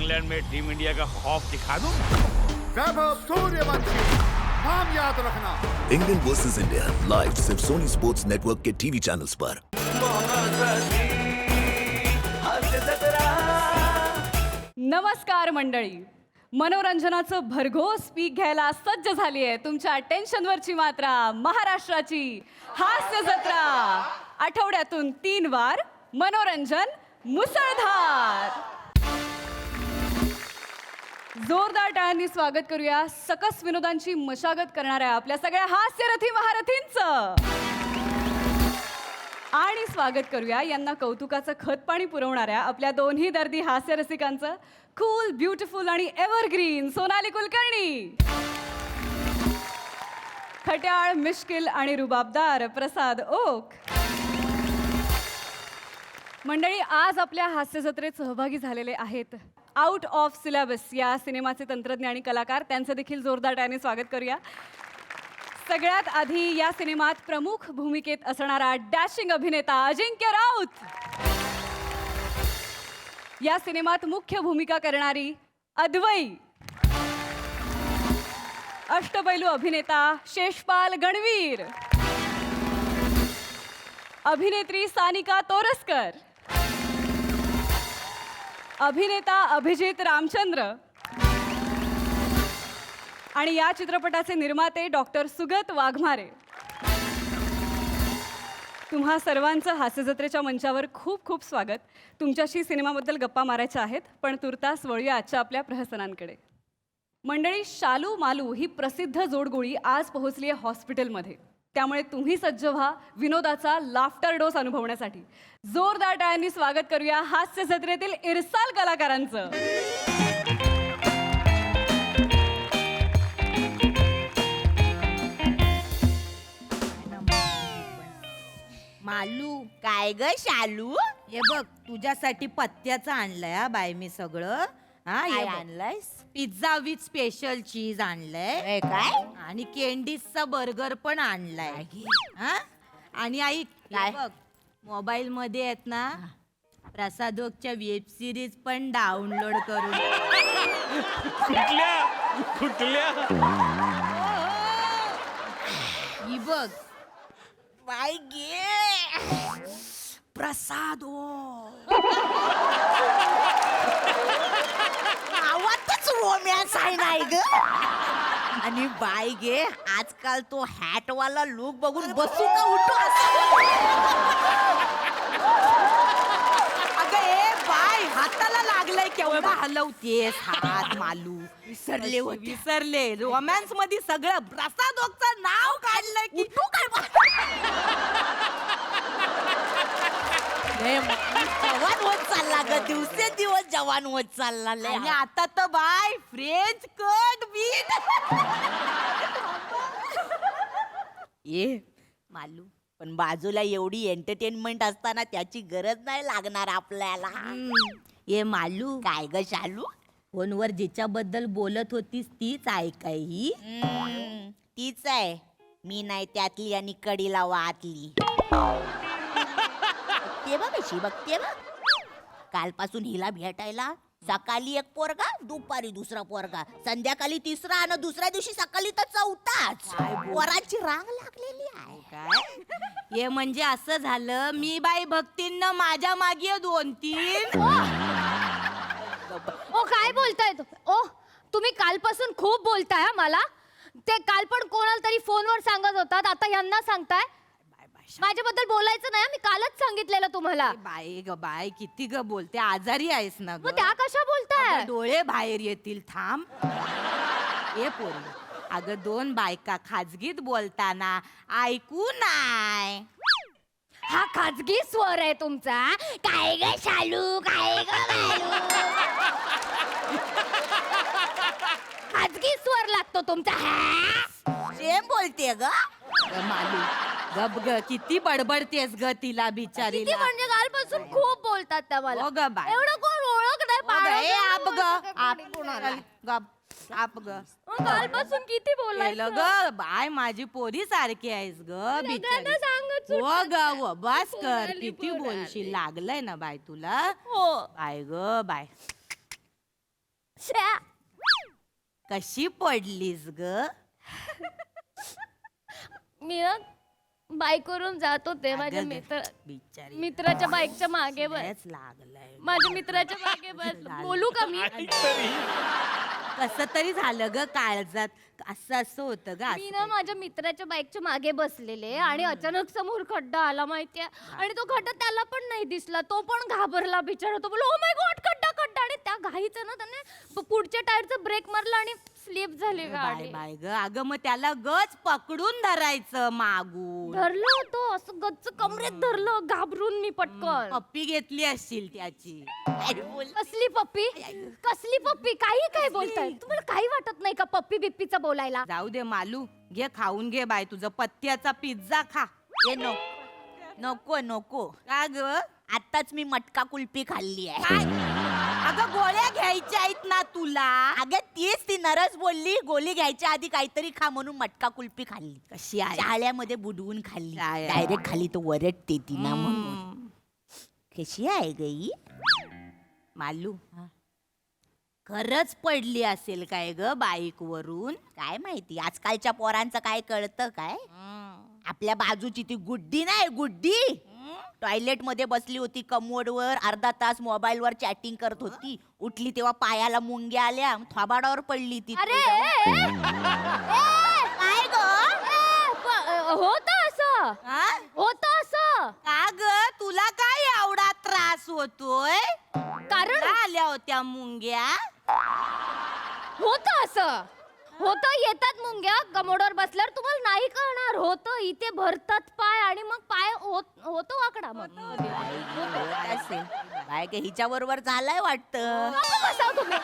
England में team India का खौफ दिखा दूं? वैभव सूर्यवंशी, नाम याद रखना। इंग्लैंड वर्सेस इंडिया लाइव सिर्फ सोनी स्पोर्ट्स नेटवर्क के टीवी चैनल्स पर। नमस्कार मंडळी, मनोरंजनाचं भरघोस पीक घ्यायला सज्ज झाली आहे तुमच्या टेन्शनवरची मात्रा, महाराष्ट्राची हास्य जत्रा। आठवड्यातून 3 वार मनोरंजन मुसळधार। जोरदार टाळ्यांनी स्वागत करूया सकस विनोदांची मशागत करणाऱ्या आपल्या सगळ्या हास्यरथी महारथींचं। आणि स्वागत करूया यांना कौतुकाचं खतपाणी पुरवणाऱ्या आपल्या दोन्ही दर्दी हास्यरसिकांचं। कूल, ब्युटिफुल आणि एव्हरग्रीन सोनाली कुलकर्णी, खट्याळ, मिश्किल आणि रुबाबदार प्रसाद ओक। मंडळी, आज आपल्या हास्य जत्रेत सहभागी झालेले आहेत आउट ऑफ सिलेबस या सिनेमाचे तंत्रज्ञ आणि कलाकार। त्यांचं देखील जोरदार टाळ्याने स्वागत करूया। सगळ्यात आधी या सिनेमात प्रमुख भूमिकेत असणारा डॅशिंग अभिनेता अजिंक्य राऊत, या सिनेमात मुख्य भूमिका करणारी अद्वै, अष्टपैलू अभिनेता शेषपाल गणवीर, अभिनेत्री सानिका तोरसकर, अभिनेता अभिजित रामचंद्र आणि या चित्रपटाचे निर्माते डॉक्टर सुगत वाघमारे। तुम्हा सर्वांचं हास्य जत्रेच्या मंचावर खूप खूप स्वागत। तुमच्याशी सिनेमाबद्दल गप्पा मारायच्या आहेत, पण तुर्तास वळूया आजच्या आपल्या प्रहसनांकडे। मंडळी, शालू मालू ही प्रसिद्ध जोडगोळी आज पोहोचली आहे हॉस्पिटलमध्ये, त्यामुळे तुम्ही सज्ज व्हा विनोदाचा लाफ्टर डोस अनुभवण्यासाठी। जोरदार टाळ्यांनी स्वागत करूया हास्य जत्रेतील इरसाल कलाकारांचं। मालू काय ग शालू? हे बघ तुझ्यासाठी पत्त्याचं आणलंय हा बाय मी सगळं। हा हे आणलंयस? पिझ्झा विथ स्पेशल चीज आणलंय काय, आणि कॅन्डीजचा बर्गर पण आणलाय हा। आणि ऐक, हे बघ मोबाईल मध्ये आहेत ना प्रसादोकच्या वेब सिरीज पण डाउनलोड करून। कुठल्या ही बघ बाय गे प्रसादो, आवाजच रोमॅन्स आहे नाही ग। आणि बाय गे आजकाल तो हॅट वाला लुक बघून बसू का उठू अगं ए बाय, हाताला लागलंय केवढा हलवतेस हात मालू। विसरले रोमॅन्स मध्ये सगळं प्रसादोकचं नाव काढलंय की तू काय जवान होत चालला ग, दिवसेंदिवस जवान होत चालला। आणि आता तर बाय फ्रेंच कट बीट ये मालू, पण बाजूला एवढी एंटरटेनमेंट असताना त्याची गरज नाही लागणार आपल्याला। ये मालू काय ग शालू, फोनवर जिच्याबद्दल बोलत होतीस तीच आहे काय ही? तीच आहे, मी नाही त्यातली आणि कडीला वातली। ते बघ अशी बघते बघ, कालपासून हिला भेटायला सकाळी एक पोरगा, दुपारी दुसरा पोरगा, संध्याकाळी तिसरा आणि दुसऱ्या दिवशी सकाळी तर चौथाच। पोरांची रांग लागलेली आहे काय? हे म्हणजे असं झालं, मी बाई भक्तींना माझ्या मागे 2-3 ओ काय बोलताय ओ, तुम्ही कालपासून खूप बाय मला। ते काल पण कोणाला तरी फोनवर सांगत होतात, आता यांना सांगताय? माझ्याबद्दल बोलायचं नाही, मी कालच सांगितलेलं तुम्हाला। बाई ग बाय, किती ग बोलते, आजारी आहेस ना ग? मग त्या कशा बोलताय? डोळे बाहेर येतील, थांब। ए पोरी, अगं 2 बायका खाजगीत बोलताना ऐकू नाय। हा खाजगी स्वर आहे तुमचा। काय ग शालू, काय ग मालू, खाजगी स्वर लागतो तुमचा। सेम बोलते ग मालू, गप ग, किती बडबडतेस ग तिला बिचारीला। किती म्हणजे कालपासून खूप बोलतात त्या मला। हो ग बाय, एवढं कोण ओळख नाही कालपासून किती बोलायचं ग बाय, माझी पोरी सारखी आहेस ग बिचारी। हो ग हो, बस कर, किती बोलशील, लागलंय ना बाय तुला। हो बाय ग बाय। छ्या. कशी पडलीस ग? मी ना बाईकवरून जात होते माझ्या अगं ग, बिचारी मित्राच्या बाईकच्या मागे बस. लयच लागलंय. माझ्या मित्राच्या मागे बस. बोलू का मी? कसं तरी झालं ग काळजात. असं होतं ग मी ना माझ्या मित्राच्या बाईकच्या मागे बसलेले आणि अचानक समोर खड्डा आला माहितीये आणि तो खड्डा त्याला पण नाही दिसला. तो पण घाबरला बिचारा. तो बोलला ओ माय गॉड खड्डा खड्डा. आणि त्या घाईचं ना त्याने पुढच्या टायरचा ब्रेक मारला आणि स्लिप झाली बाय गाडी. बाय ग. अगं मग त्याला गच पकडून धरायचं मागून. धरलं होतं असं गच्च कमरेत धरलं घाबरून मी पटकन. पप्पी घेतली असतील त्याची. कसली पप्पी कसली पप्पी काही काय बोलताय तुम्हाला काही वाटत नाही का पप्पी बिप्पीचा बोलायला. जाऊ दे मालू, घे खाऊन घे बाय तुझं पत्त्याचा पिझ्झा खा. ये नको नको का ग? आताच मी मटका कुल्फी खाल्ली आहे. काय? अगं गोळ्या घ्यायच्या आहेत ना तुला. अगं तीच ती नरस बोलली गोळी घ्यायच्या आधी काहीतरी खा म्हणून मटका कुल्फी खाल्ली. कशी आहे? शाळ्यामध्ये बुडवून खाल्ली. काय? डायरेक्ट खाली तो वरटते ती ना म्हणून. कशी आहे गई मालू खरंच पडली असेल काय ग बाईक वरून? काय माहिती आजकालच्या पोरांचं काय कळतं काय. आपल्या बाजूची ती गुड्डी नाही गुड्डी टॉयलेट मध्ये बसली होती कमोडवर अर्धा तास मोबाईल वर चॅटिंग करत होती. उठली तेव्हा पायाला मुंग्या आल्या थोबाडावर पडली ती. अरे काय ग होतं असं हा? होतं असं का ग तुला काय एवढा त्रास होतोय? कारण का आल्या होत्या मुंग्या? होतं असं होतं येतात मुंग्या कमोडवर बसल्यावर तुम्हाला नाही कळणार. होतं इथे भरतात पाय आणि मग पाय होतो वाकडा मग. असेल काय का हिच्या बरोबर झालाय वाटतं. गप्प बसा तुम्ही.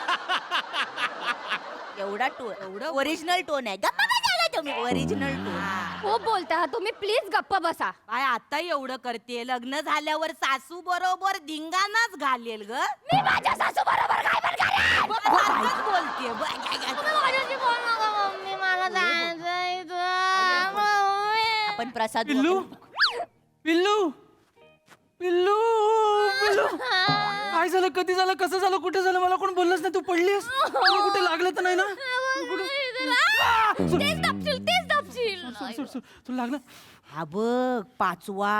एवढा टोन ओरिजिनल टोन आहे. गप्पा बसायला तुम्ही ओरिजिनल टोन. खूप बोलता तुम्ही प्लीज गप्प बसा. काय आता एवढं करते? लग्न झाल्यावर सासू बरोबर धिंगाणाच घालेल ग. मी माझ्या सासू बरोबर काय पण करेन. बोलते तुम्ही माझ्याशी बोलू नका मम्मी मला जायचंय इथं. मम्मी. आपण प्रसाद पिल्लू पिल्लू पिल्लू पिल्लू काय झालं कधी झालं कसं झालं कुठे झालं मला कोण बोललंच नाही. तू पडलीस तुला कुठे लागलं तर नाही ना. तेच दाबशील तेच दाबशील. सोड सोड तुला लागलं. हा बघ पाचवा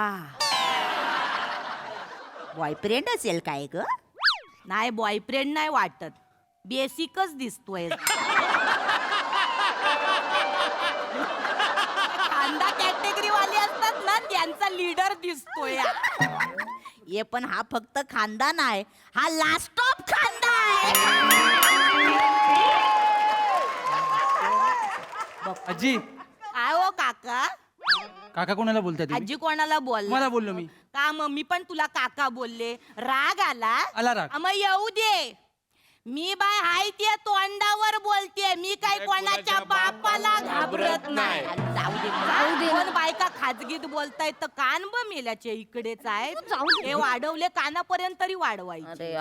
बॉयफ्रेंड असेल काय ग. नाही बॉयफ्रेंड नाही वाटत बेसिकच दिसतोय. खांदा कॅटेगरी वाले असतात ना त्यांचा लीडर दिसतोय. ये पण हा फक्त खानदान आहे. हा लास्ट ऑफ खानदा आहे. आजी काय हो काका? काका कोणाला बोलताय तुम्ही? आजी कोणाला बोल? मला बोललो मी. का मम्मी पण तुला काका बोलले? राग आला? आला राग. मग येऊ दे. मी बाय हाय ते तोंडावर बोलते. मी काय कोणाच्या बापाला घाबरत नाही. जाऊ दे जाऊ दे. कोण बायका खाजगीत बोलतायत तर कान ब मेल्याचे इकडेच आहेत. हे वाढवले कानापर्यंत तरी वाढवायचे.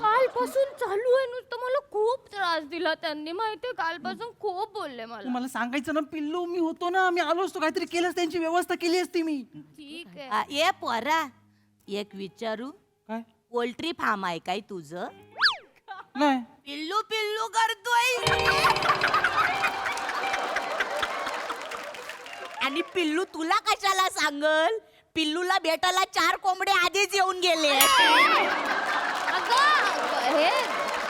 कालपासून चालू आहे नुसतं मला खूप त्रास दिला त्यांनी माहितीये. कालपासून खूप बोलले तू मला. मला सांगायचं ना पिल्लू मी होतो ना मी आलो असतो काहीतरी केलंच त्यांची व्यवस्था केली असती मी. ठीक आहे. ये पोरा एक विचारू. काय पोल्ट्री फार्म आहे काय तुझं? नाही पिल्लू पिल्लू करतोय. आणि पिल्लू तुला कशाला सांगल. पिल्लूला भेटायला 4 कोंबडे आधीच येऊन गेले. अगं हे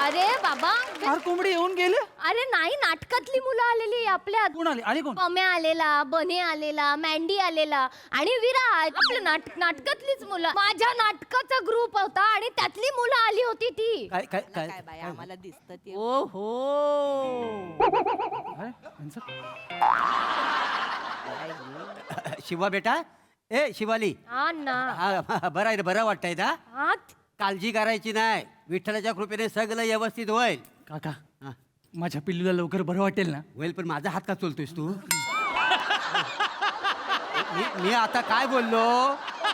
अरे बाबा 4 कोंबडी येऊन गेले. अरे नाही नाटकातली मुलं आलेली आपल्या. कोण आले आले कोण. पम्या आलेला बने आलेला मँडी आलेला आणि विराज आपल्या नाटकातलीच मुलं. माझ्या नाटकाचा ग्रुप होता आणि त्यातली मुलं आली होती ती. काय काय काय काय बाय आम्हाला दिसत ते. शिवा बेटा ए शिवाली हा ना हा बरं आहे बरं वाटतंय ना. हात काळजी करायची नाही विठ्ठलाच्या कृपेने सगळं व्यवस्थित होईल. काका हा, माझ्या पिल्लूला लवकर बरं वाटेल ना. होईल पण माझा हात का चोलतोयस तू. मी आता काय बोललो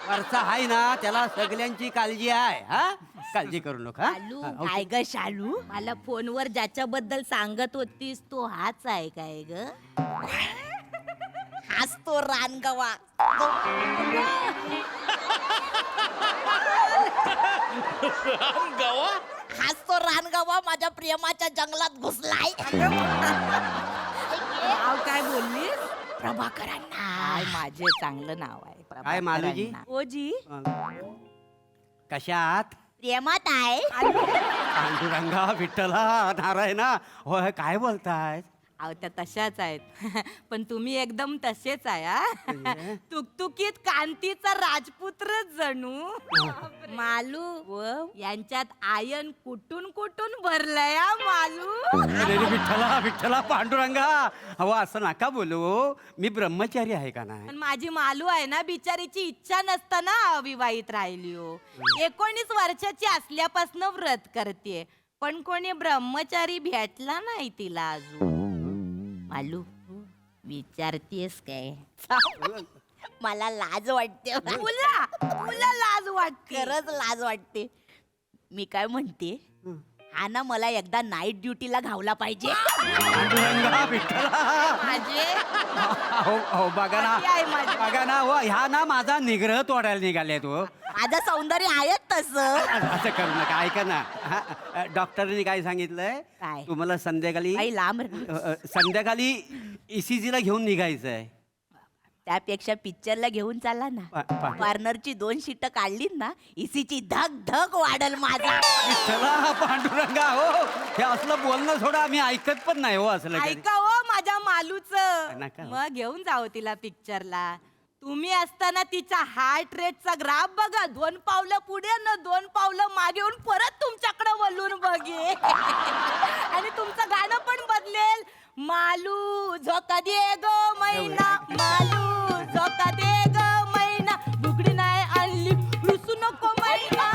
वरचा आहे ना त्याला सगळ्यांची काळजी आहे. हा काळजी करू नका. शालू काय ग शालू. मला फोनवर ज्याच्याबद्दल सांगत होतीस तो हाच आहे काय ग? हाच तो रानगवा. गावा हाच तो रानगावा माझ्या प्रेमाच्या जंगलात घुसलाय. नाव काय बोललीस? प्रभाकरांना. काय माझे चांगलं नाव आहे काय मालूजी? प्रभाकरांना. ओजी कशा आहात? प्रेमात आहे. पांडुरंगा विठ्ठला नारायणा होय काय बोलताय? अहो त्या तशाच आहेत पण तुम्ही एकदम तसेच आहे हा? तुकतुकीत कांतीचा राजपुत्र जणू. मालू यांच्यात आयन कुठून कुठून भरलंय हा मालू. अरे विठ्ठला विठ्ठला पांडुरंगा अहो असं नका बोलू. मी ब्रह्मचारी आहे का नाही? पण माझी मालू आहे ना बिचारीची इच्छा नसताना अविवाहित राहिली हो. 19 वर्षाची असल्यापासून व्रत करते पण कोणी ब्रह्मचारी भेटला नाही तिला अजून. मालू विचारतेस काय? मला लाज वाटते. तुला तुला लाज वाटते? खरंच लाज वाटते. मी काय म्हणते, हा ना मला एकदा नाईट ड्युटीला घावला पाहिजे. पांडुरंगा विठ्ठला माझे हो बघा ना पती आहे माझे. बघा ना हो ह्या ना माझा निग्रह तोडायला निघाले तो. माझं सौंदर्य आहेच तसं. असं करू नका ऐका ना डॉक्टरने काय सांगितलंय? काय? तुम्हाला संध्याकाळी काही लांब संध्याकाळी ECG ला घेऊन निघायचंय. त्यापेक्षा पिक्चरला घेऊन चालला ना. पार्टनरची 2 शीट काढली ना, इसीची धक धक वाढल माझा. विठ्ठला पांडुरंगा हो हे असलं बोलणं सोडा आम्ही ऐकत पण नाही हो असलं कधी. ऐका हो माझ्या मालूच. नका हो. मग घेऊन जाओ तिला पिक्चरला. तुम्ही असताना तिचा हार्ट रेटचा ग्राफ बघा. 2 पावलं पुढे न 2 पावलं मागे येऊन परत तुमच्याकडे वळून बघे आणि तुमचं गाणं पण बदलेल. मालू झोका दे ग मैना, मालू झोका दे ग मैना, बुगडी नाही आणली रुसू नको मैना.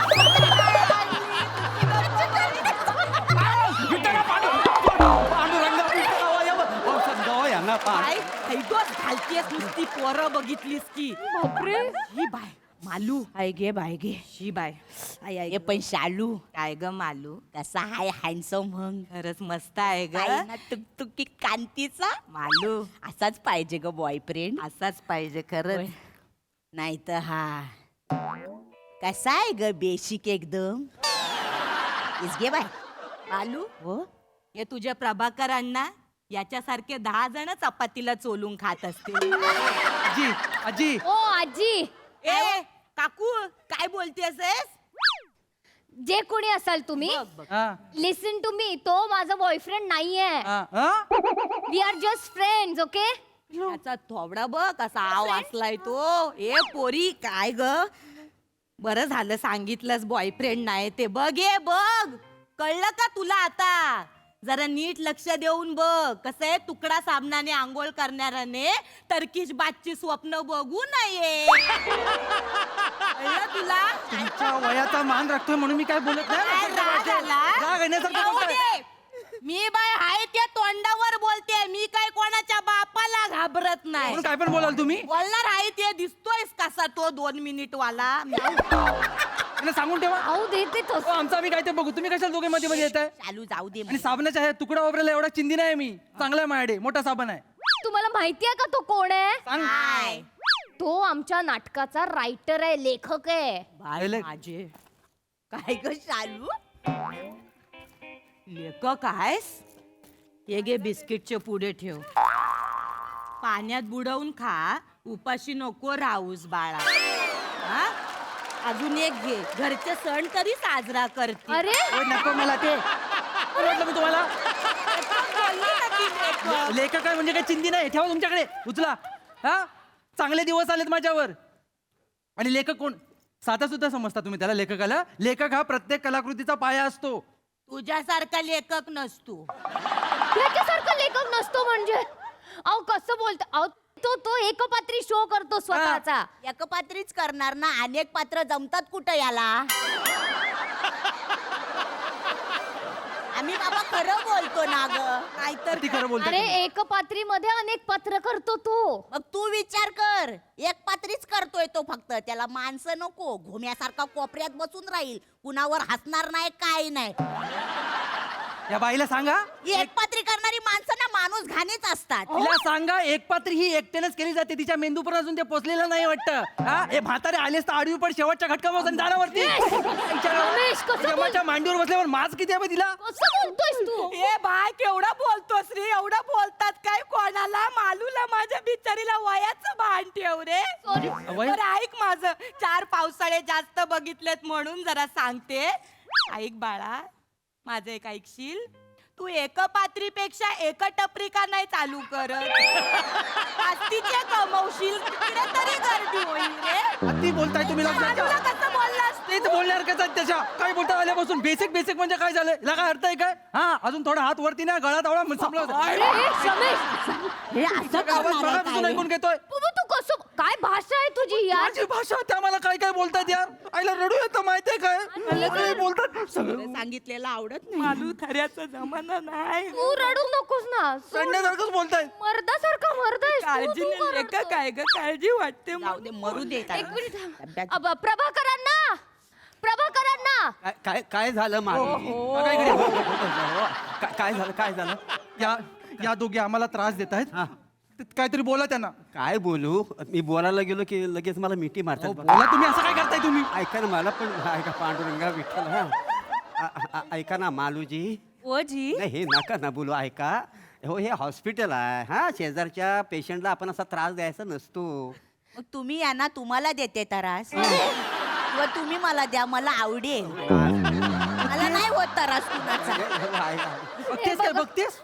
पांडुरंगा विठ्ठला हो, या बघ. हो, समजावं यांना काय हैदोस घालतेस नुसती पोरं बघितलीस की. बापरे ही बाय मालू. हाय गे बाय गे. ही बाय आई आई हे पण शालू काय ग मालू. कसा हाय हँडसम मग. खरंच मस्त आहे ग काय ना तुकतुकी कांतीचा. मालू. असाच पाहिजे ग बॉयफ्रेंड. असाच पाहिजे खरंच. नाही तर हा कसा आहे ग बेशिक एकदम. इस गे बाय. मालू हो हे तुझ्या प्रभाकर अण्णा याच्यासारखे 10 जण चपातीला चोलून खात असतील. आजी आजी ओ आजी ए काकू काय बोलतेस? जे कोणी असाल तुम्ही हा लिसन टू मी. तो माझा बॉयफ्रेंड नाहीये. हा हा? We are just friends. Okay त्याचा थोबडा बघ कसा आव वाचलाय तो. ए पोरी काय ग बरं झालं सांगितलंस बॉयफ्रेंड नाही ते. बघ ये बघ कळलं का तुला आता? जरा नीट लक्ष देऊन बघ. कसं आहे तुकडा साबणाने आंघोळ करणाऱ्याने टर्किश बातची स्वप्न बघू नये. कळलं तुला? तुमच्या वयाचा मान राखतोय म्हणून मी काय बोलत काय राग आला? राग येण्यासारखं येऊ बोलताय. दे. मी बाय हाय त्या तोंडावर बोलते. मी काय कोणाच्या बापाला घाबरत नाही. म्हणून काय पण बोलाल तुम्ही? बोलणार आहे ते. दिसतोयस कसा तो 2 मिनिट वाला. त्यांना सांगून ठेवा. अहो देते तो. हो, आमचं आम्ही काय ते बघू. तुम्ही कशाला दोघे मध्ये मध्ये येताय? चालू जाऊ दे. आणि साबणाच्या आहे तुकडा वापरायला एवढा चिंदी नाही मी. चांगला आहे माझ्याकडे मोठा साबण आहे. तुम्हाला माहितीये का तो कोण आहे? सांग. काय तो आमच्या नाटकाचा रायटर आहे, लेखक आहे. बाय पहिले- माझे काय ग शालू. लेखक आहेस? हे घे बिस्किटचे पुढे ठेव. पाण्यात बुडवून खा. उपाशी नको राहूस बाळा. हा? अजून एक घे. घरचे सण तरी साजरा करते. अरे ओय, नको मला ते काय वाटलं मी तुम्हाला? लेखक आहे म्हणजे काय चिंदी नाही. ठेवा तुमच्याकडे. उचला. हा चांगले दिवस आलेत माझ्यावर. आणि लेखक कोण? साधा सुद्धा समजता तुम्ही त्याला लेखकाला? लेखक हा प्रत्येक कलाकृतीचा पाया असतो. तुझ्यासारखा लेखक नसतो. त्याच्यासारखा लेखक नसतो म्हणजे? अहो कसं बोलतो? अहो तो तो एकपात्री शो करतो स्वतःचा. एकपात्रीच करणार ना. अनेक पात्र जमतात कुठं याला. आम्ही बाबा खरं बोलतो ना ग. नाहीतर ती खरं बोलते अरे तुम्ही. एकपात्री मध्ये अनेक पात्र करतो तो. मग तू विचार कर. एक पात्रीच करतोय तो फक्त. त्याला माणसं नको. घुम्यासारखा कोपऱ्यात बसून राहील. कुणावर हसणार नाही काय नाही. या बाईला सांगा. एक पात्री करणारी माणसं ना माणूस घाणेच असतात तिला सांगा एकपात्री ही एकट्यानेच केली जाते, तिच्या मेंदूपर्यंत अजून ते पोचलेलं नाही वाटतं. हा हे म्हातारे आलेस तर आडवी पण शेवटच्या घटकापासून जाण्यावरती रमेश, कसं बोल- जेव्हाच्या मांडीवर बसल्यावर माज किती आहे बे तिला. कसं बोलतोयस तू ए बाय केवढा बोलतोस रे, एवढा बोलतात काय कोणाला? मालूला माझ्या बिचारीला वयाचं भान ठेव रे. सॉरी वय? बरं ऐक माझं, 4 पावसाळे जास्त बघितलेत म्हणून जरा सांगते. ऐक बाळा, माझं एक ऐकशील? तू एकपात्रीपेक्षा एकटपरी का नाही चालू करत? जास्तीचे कमवशील, तिकडे तरी गर्दी होईल रे. अति बोलताय तुम्ही लक्षात मालूला ठेवा. कसं बोललास तू? तेच बोलणार कसं त्याच्या काय बोलता आल्यापासून बेसिक बेसिक म्हणजे काय झालं, याला काय अर्थ आहे काय? हा अजून थोडा हात वरती ना, गळा तावडा संपला होता. अरे रमेश हे असं आवाज करणार आहे मगापासून काय? ऐकून घेतोय. बाबा, तू कसं काय भाषा आहे तुझी यार? माझी भाषा त्या मला काय काय बोलतात यार, आईला रडू येतं माहितीये काय? काय बोलतात सगळं सांगितलेलं आवडत नाही. मालू थऱ्याचा जमाना नाही. तू रडू नकोस ना. सोड. रडण्यासारखंच बोलताय. मर्दासारखा मर्द आहेस तू. काळजी तू का नाही रडतोस? काय ग, काळजी वाटते. जाऊ दे, मरू दे एक त्याला. मिनिट थांब. प्रभाकरांना काय काय झालं मामी? बघा इकडे. काय झालं काय झालं? या दोघे आम्हाला त्रास देत आहेत. हा. काहीतरी बोला त्यांना. काय बोलू? मी बोलायला गेलो की लगेच मला मिठी मारतात बघा. बोला तुम्ही, असं काय करताय तुम्ही? ऐका ना, मला पण ऐका पांडुरंगा विठ्ठल हा. ऐका ना मालूजी. ओजी नाही हे नका ना बोलू, ऐका. हो हे हॉस्पिटल आहे हा, शेजारच्या पेशंटला आपण असा त्रास द्यायचा नसतो. मग तुम्ही यांना तुम्हाला देते त्रास किंवा तुम्ही मला द्या, मला आवडेल. मला नाही होत त्रास कुणाचा. बघतेस काय बघतेस?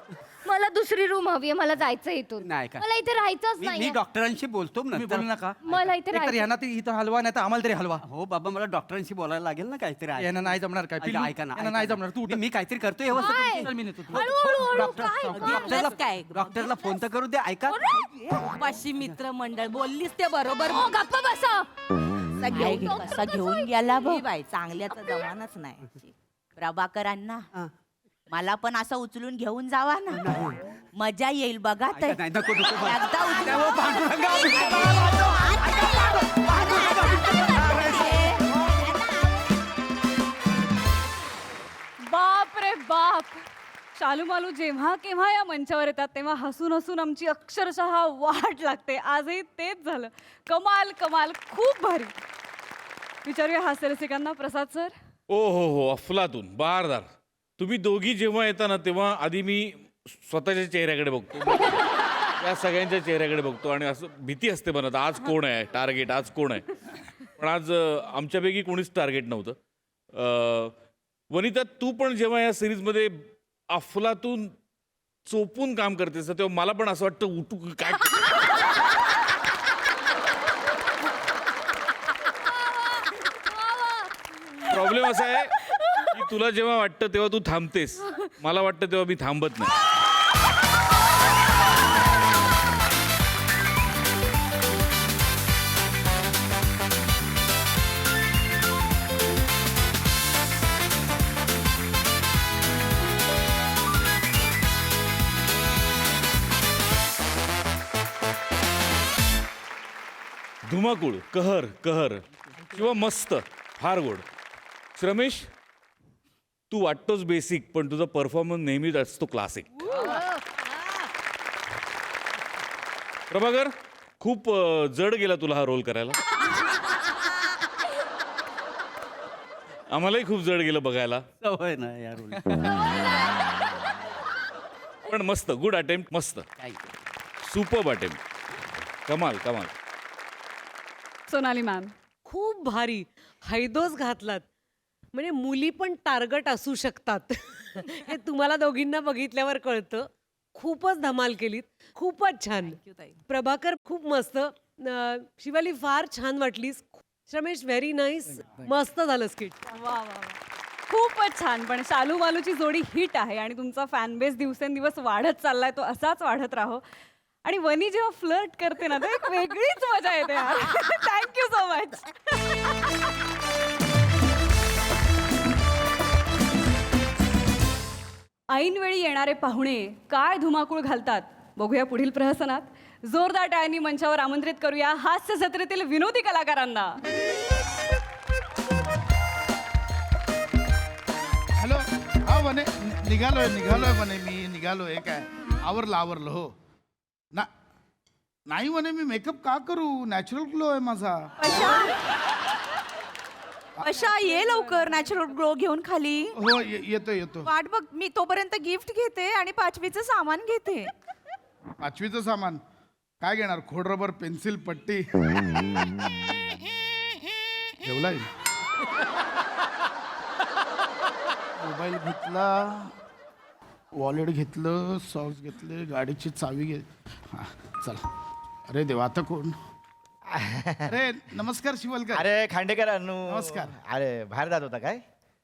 मला दुसरी रूम हवी आहे. मला जायचं इथून. नाही का? मला इथे राहायचंच मी नाही. डॉक्टरांशी बोलतो तुम्ही नंतर. बोलू नका. मला इथे एकतर राहायचं. यांना ते इथं हलवा, नाही तर आम्हाला तरी हलवा. हो बाबा, मला डॉक्टरांशी बोलायला लागेल ना काहीतरी. यांना नाही जमणार काय? ऐका ऐका ना, यांना नाही जमणार. तू मी काहीतरी करतो काय? व्यवस्थित. चल, मी नेतो तुला. हळूहळू डॉक्टरला काय? डॉक्टरला फोन तर करू दे. ऐका पाशी मित्र मंडळ बोललीस ते बरोबर. गप्प बसा. कसा घेऊन गेला बघ बाई, चांगल्याचा जमानाच नाही. प्रभाकरांना हा. मला पण असं उचलून घेऊन जावा ना, मजा येईल बघा. तर नाही नको नको. एकदा उचलून- हो, पांडुरंगा. बाप रे बाप. शालू मालू जेव्हा केव्हा या मंचावर येतात तेव्हा हसून हसून आमची अक्षरशः वाट लागते. आजही तेच झालं. कमाल कमाल, खूप भारी. विचारूया हास्यरसिकांना. प्रसाद सर. ओ हो अफलातून बारदार. तुम्ही दोघी जेव्हा येता ना तेव्हा आधी मी स्वतःच्या चेहऱ्याकडे बघतो, या सगळ्यांच्या चेहऱ्याकडे बघतो आणि असं भीती असते म्हणत आज कोण आहे टार्गेट, आज कोण आहे. पण आज आमच्यापैकी कोणीच टार्गेट नव्हतं. वनिता, तू पण जेव्हा या सिरीजमध्ये अफलातून चोपून काम करतेस तेव्हा मला पण असं वाटतं उठू काय. प्रॉब्लेम असा आहे की तुला जेव्हा वाटतं तेव्हा तू थांबतेस, मला वाटतं तेव्हा मी थांबत नाही. धुमाकूळ, कहर कहर किंवा मस्त, फार गोड. श्रमेश, तू वाटतोस बेसिक पण तुझा परफॉर्मन्स नेहमीच असतो क्लासिक. प्रभाकर, खूप जड गेला तुला हा रोल करायला. आम्हालाही खूप जड गेलं बघायला, सवय ना यार. पण मस्त. गुड अटेम्प्ट, मस्त, सुपर्ब अटेम्प्ट, कमाल कमाल. सोनाली मॅम. खूप भारी हैदोस घातलात. म्हणजे मुली पण टार्गेट असू शकतात हे तुम्हाला दोघींना बघितल्यावर कळतं. खूपच धमाल केलीत, खूपच छान. प्रभाकर खूप मस्त. शिवाली फार छान वाटलीस. रमेश व्हेरी नाईस, मस्त झालं स्किट. वा वा वा. खूपच छान. पण शालू मालूची जोडी हिट आहे आणि तुमचा फॅनबेस दिवसेंदिवस वाढत चाललाय. तो असाच वाढत राहो. आणि वनी जेव्हा फ्लर्ट करते ना तर एक वेगळीच मजा येते. Thank you so much. ऐनवेळी येणारे पाहुणे काय धुमाकूळ घालतात बघूया पुढील प्रहसनात. जोरदार टाळ्यांनी मंचावर आमंत्रित करूया हास्य जत्रेतील विनोदी कलाकारांना. हॅलो. हा म्हणे निघालोय म्हणे, मी निघालोय. काय आवरलं हो ना. नाही म्हणे मी मेकअप का करू, नॅचरल ग्लो आहे माझा. अशा ये लवकर नॅचरल ग्लो घेऊन खाली. हो येतो. वाट बघ, मी तोपर्यंत गिफ्ट घेते आणि 5वीचं सामान घेते. 5वीचं सामान काय घेणार? खोडरबर, पेन्सिल, पट्टी. ठेवलाय. मोबाईल घेतला, वॉलेट घेतलं, सॉक्स घेतले, गाडीची चावी हा चला. अरे देवा, आता कोण? अरे नमस्कार शिवलकर. अरे खांडेकर अनु, नमस्कार. अरे बाहेर जात होता काय?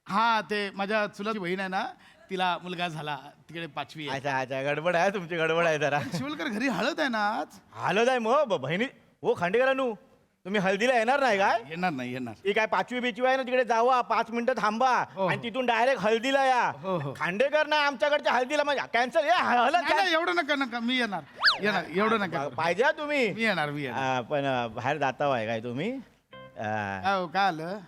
हा ते माझ्या चुलाची बहीण आहे ना, तिला मुलगा झाला, तिकडे 5वी आहे. अच्छा गडबड आहे तुमची, गडबड आहे जरा. शिवलकर घरी हळद आहे ना आज. हळद आहे मग बहिणी. हो खांडेकर अनु, तुम्ही हळदीला येणार नाही काय? येणार. ती काय 5वी बिचवी आहे ना, तिकडे जावा, 5 मिनिटं थांबा आणि तिथून डायरेक्ट हळदीला या. खांडेकर नाही आमच्याकडच्या हळदीला म्हणजे कॅन्सल. हळद नाही, एवढं नका मी येणार एवढं नका. पाहिजे हा तुम्ही. मी येणार. पण बाहेर जाता आहे काय तुम्ही? काय आलं?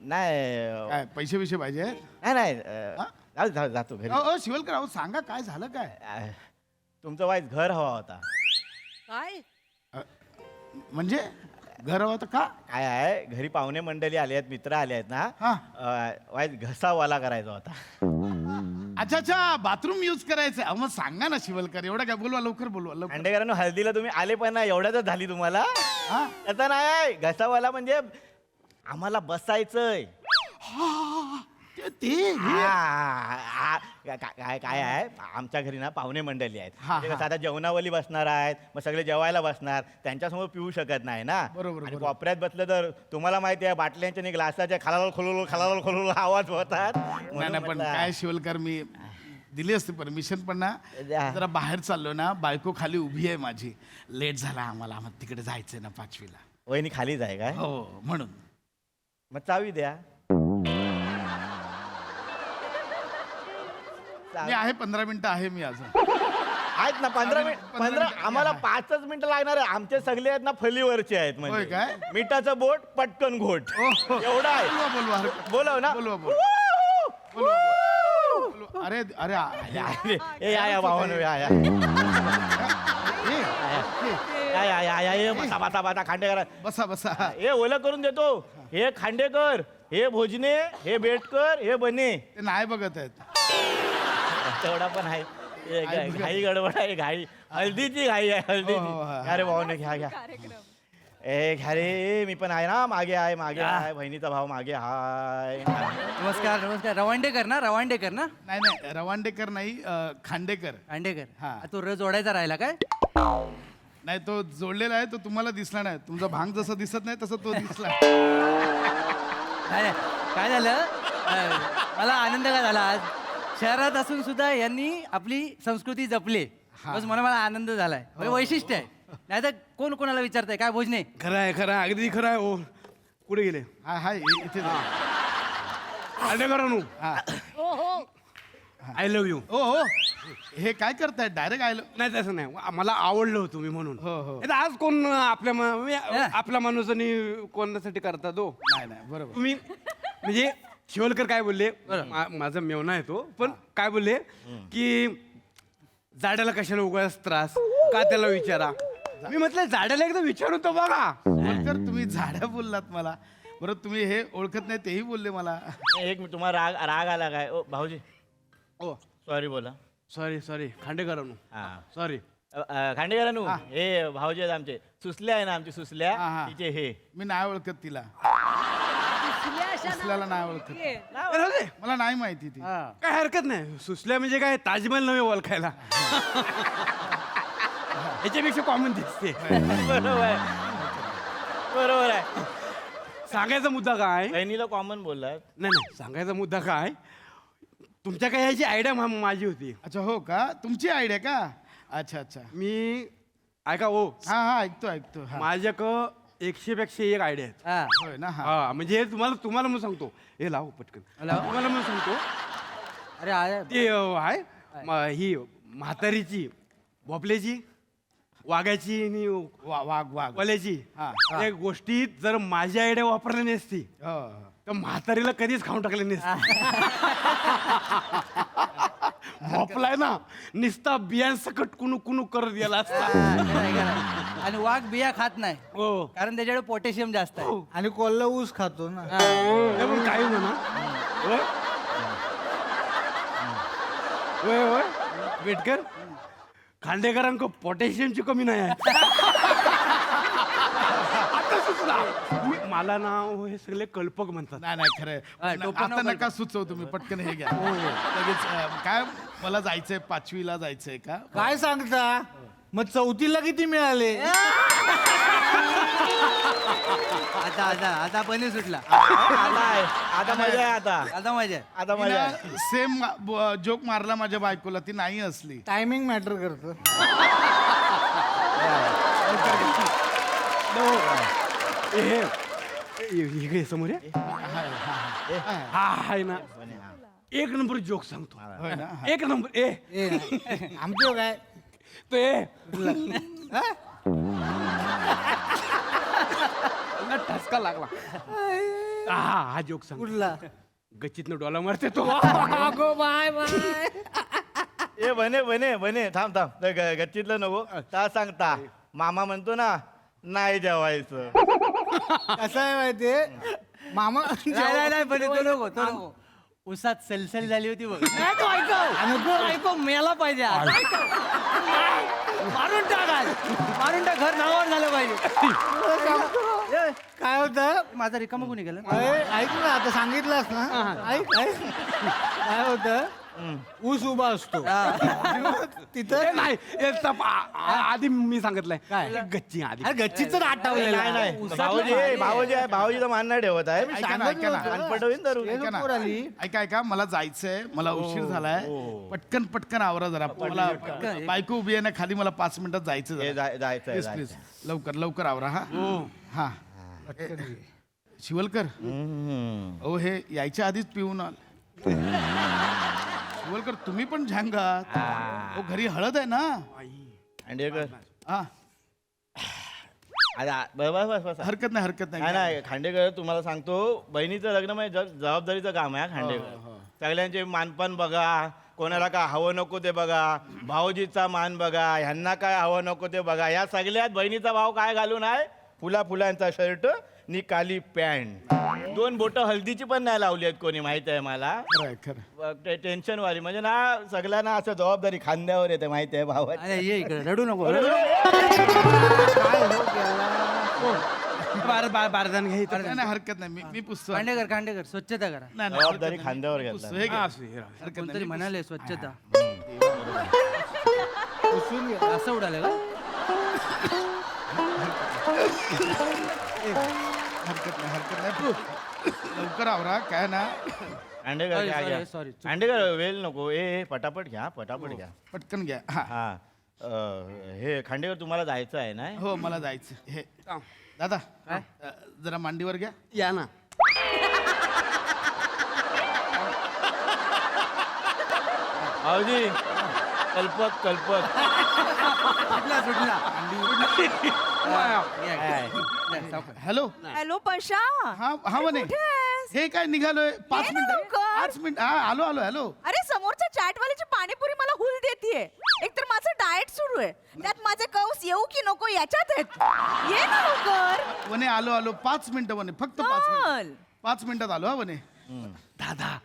नाही काय पैसे विषय पाहिजे? नाही जातो घरी. शिवलकर अहो सांगा काय झालं काय? तुमचं वाईस घर हवा होता. काय म्हणजे घर हवं होतं का? काय आहे, घरी पाहुणे मंडळी आले आहेत, मित्र आले आहेत ना, वाईस घसावाला करायचा होता. अच्छा बाथरूम यूज करायचं. अहो मग सांगा ना शिवलकर, एवढं काय? बोलवा लवकर. खांडेकरांनो हळदीला तुम्ही आले पण नाही, एवढ्यातच झाली तुम्हाला. त्याचा नाही, घसावाला म्हणजे आम्हाला बसायचंय. काय आहे, आमच्या घरी ना पाहुणे मंडळी आहेत. म्हणजे कसं आता जेवणावली बसणार आहेत, मग सगळे जेवायला बसणार, त्यांच्यासमोर पिऊ शकत नाही ना. आणि कोपऱ्यात बसलं तर तुम्हाला माहिती आहे, बाटल्यांच्या आणि ग्लासाच्या खालाल खोलून आवाज होतात. नाही पण काय शिवलकर, मी दिली असते परमिशन, पण ना जरा बाहेर चाललो ना, बायको खाली उभी आहे माझी, लेट झाला आम्हाला तिकडे जायचंय ना 5वीला. वहिनी खाली जाय काय? हो म्हणून. मग चावी द्या. मी आहे 15 मिनिटं आहे मी अजून. आहेत ना 15 आम्हाला 5च मिनिटं लागणार आहे. आमचे सगळे आहेत ना फलीवरचे आहेत. म्हणजे काय? मिठाचं बोट पटकन घोट एवढा आहे. बोलव ना. अरे या भावानो या बसा खांडेकर बसा. हे ओलं करून देतो. हे खांडेकर, हे भोजने, हे बेटकर, हे बने. ते नाही बघत आहेत. तेवढा पण आहे. घाई गडबड आहे, घाई हळदीची घाई आहे. हळदीची. अरे भावाने घ्या ए घ्या रे, मी पण आहे ना, मागे आहे. बहिणीचा भाव मागे हाय. नमस्कार. रवांडेकर ना? नाही रवांडेकर नाही, खांडेकर. हा. तो र जोडायचा राहिला काय? नाही तो जोडलेला आहे, तो तुम्हाला दिसला नाही. तुमचा भांग जसं दिसत नाही तसं तो दिसला. काय झालं? मला आनंद का झाला आज? शहरात असून सुद्धा यांनी आपली संस्कृती जपली. बस मला आनंद झालाय. वैशिष्ट्य आहे. नाही तर कोण कोणाला विचारतंय काय भोजने? खरं आहे अगदी खरं आहे. हो कुठे गेले? हाय इथे. खांडेकरांनो आय लव्ह यू. हो हे काय करताय डायरेक्ट आयलो? नाही तसं नाही, मला आवडलं होतं तुम्ही म्हणून. आता आज कोण आपल्या माणूसाने कोणासाठी करतात? हो नाही बरोबर. तुम्ही म्हणजे शिवलकर काय बोलले, माझा मेवना आहे तो, पण काय बोलले की जाड्याला कशाला उगाच त्रास, का त्याला विचारा. मी म्हटलं जाड्याला एकदा विचारू तर बघा. तुम्ही झाड्या बोललात मला. बरं तुम्ही हे ओळखत नाही तेही बोलले मला. एक मिनिट, तुम्हाला राग आला काय? ओ भाऊजी, ओ सॉरी बोला. सॉरी खांडेकरांनो. सॉरी खांडेकरांनो. हे भाऊजी आहेत आमचे, सुसल्या आहे ना आमची सुसल्या, तिचे हे. मी नाही ओळखत तिला. सुसल्याला नाही ओळखत. मला नाही माहिती ती. काय हरकत नाही. सुसल्या म्हणजे काय, ताजमहल नव्हे ओळखायला. याच्यापेक्षा कॉमन दिसते. बरोबर आहे. सांगायचा मुद्दा काय? बहिणीला कॉमन बोललात. नाही सांगायचा मुद्दा काय, तुमच्या काय याची आयडिया माझी होती. अच्छा हो का, तुमची आयडिया का? अच्छा मी ऐका हो. हा ऐकतो. माझ्याक 100 पेक्षा 1 आयडिया आहेत. होय ना. हा म्हणजे तुम्हाला मी सांगतो. हे लाव पटकन. तुम्हाला मी सांगतो. अरे ते आहे ही म्हातारीची, भोपल्याची, वाघाची आणि वाघ वल्याची या गोष्टी जर माझी आयडिया वापरली नसती तर म्हातारीला कधीच खाऊन टाकले नसते. भोपलाय ना निस्ता बियांसकट कुणू कुणू करत गेला असता. आणि वाघ बिया खात नाही हो कारण त्याच्याकडे पोटॅशियम जास्त आहे. आणि कोल्हा ऊस खातो ना. हे पण काही म्हणा. होय होय होय वेटकर खांडेकरांक पोटॅशियमची कमी नाही आहे. आता सुचला. मला ना हे सगळे कल्पक म्हणतात. नाही नाही खरंय टोपण आता नका सुचव तुम्ही पटकन हे घ्या लगेच काय मला जायचंय 5वीला जायचंय का काय सांगता मग 4थीला किती मिळाले? आता आता आता बने सुटला. आता मजा आहे आता आता मजा आहे. आता मजा आहे. सेम जोक मारला माझ्या बायकोला ती नाही असली. टायमिंग मॅटर करतं. इकडे समोर आहे. हा आहे ना एक नंबर जोक सांगतो. होय ना एक नंबर आमचं काय तो ठसका लागला. हा जोक सांग. कुठला? गच्चीतनं डोला मारते तो. अगो बाय बाय. ए बने बने बने थांब थांब गच्चीतलं नको ता सांगता मामा म्हणतो ना नाही जेवायचं. कसं आहे माहितीये मामा नाही नाही बने तो नको तो नको. उसात सलसल झाली होती बघ. नाही तो ऐको मेला पाहिजे आज. मारून टाक घर नावावर झालं पाहिजे. काय होतं माझा रिकामा कोणी गेला. ऐक ना आता सांगितलंस ना. ऐक काय होतं ऊस उभा असतो तिथं नाही आधी मी सांगितलंय काय? गच्ची आधी. गच्चीच आठवलेलं नाही नाही भाऊजीचं मान नाही ठेवत आहे. ऐका ना ऐका ना अनपटवीन धरू. ऐका ना. ऐका मला जायचंय मला उशीर झालाय पटकन पटकन आवरा जरा मला बायको उभी आहे ना खाली मला 5 मिनिटात जायचं जायचं प्लीज प्लीज लवकर लवकर आवरा हा हा शिवलकर ओ हे यायच्या आधीच पिऊन आल. शिवलकर तुम्ही पण झांगात. ओ घरी हळद आहे ना. खांडेकर हा बस हरकत नाही नाही नाही खांडेकर तुम्हाला सांगतो बहिणीचं लग्न म्हणजे जबाबदारीचं काम आहे खांडेकर. सगळ्यांचे मानपान बघा कोणाला काय हवं नको ते बघा भाऊजीचा मान बघा ह्यांना काय हवं नको ते बघा. या सगळ्यात बहिणीचा भाव काय घालून आहे फुलांचा शर्ट नि काली पॅन्ट 2 बोटं हल्दीची पण नाही लावली आहेत कोणी माहित आहे मला. टेन्शन वाली म्हणजे ना सगळ्यांना असं जबाबदारी खांद्यावर येते माहिती आहे भावाची. अरे ये इकडे रडू नको. बारदान घ्यायचं. नाही हरकत नाही मी पुसतो. खांडेकर स्वच्छता करा. नाही जबाबदारी खांद्यावर घेतला. हे घ्या. हरकत कोणतरी नाही म्हणाले स्वच्छता असं उडालं का. हरकत नाही लवकर आवरा काय ना. खांडेकर घ्या घ्या सॉरी खांडेकर वेळ नको पटापट घ्या पटकन घ्या हा हा हे खांडेकर तुम्हाला जायचं आहे ना. हो मला जायचं हे दादा जरा मांडीवर घ्या. या ना भाऊजी कल्पक सुटला. हॅलो हॅलो पशा हा हा म्हणे हे काय निघालोय 5 मिनिट 5 मिनिट हा आलो हॅलो. अरे समोरच्या चाटवाल्याची पाणीपुरी मला हुल देतीये. एकतर माझं डाएट सुरू आहे त्यात माझे कौस येऊ की नको याच्यात आहेत. ये ना लवकर. वने आलो 5 मिनिटं वने फक्त 5 मिनिट 5 मिनिटात आलो हा वने. दादा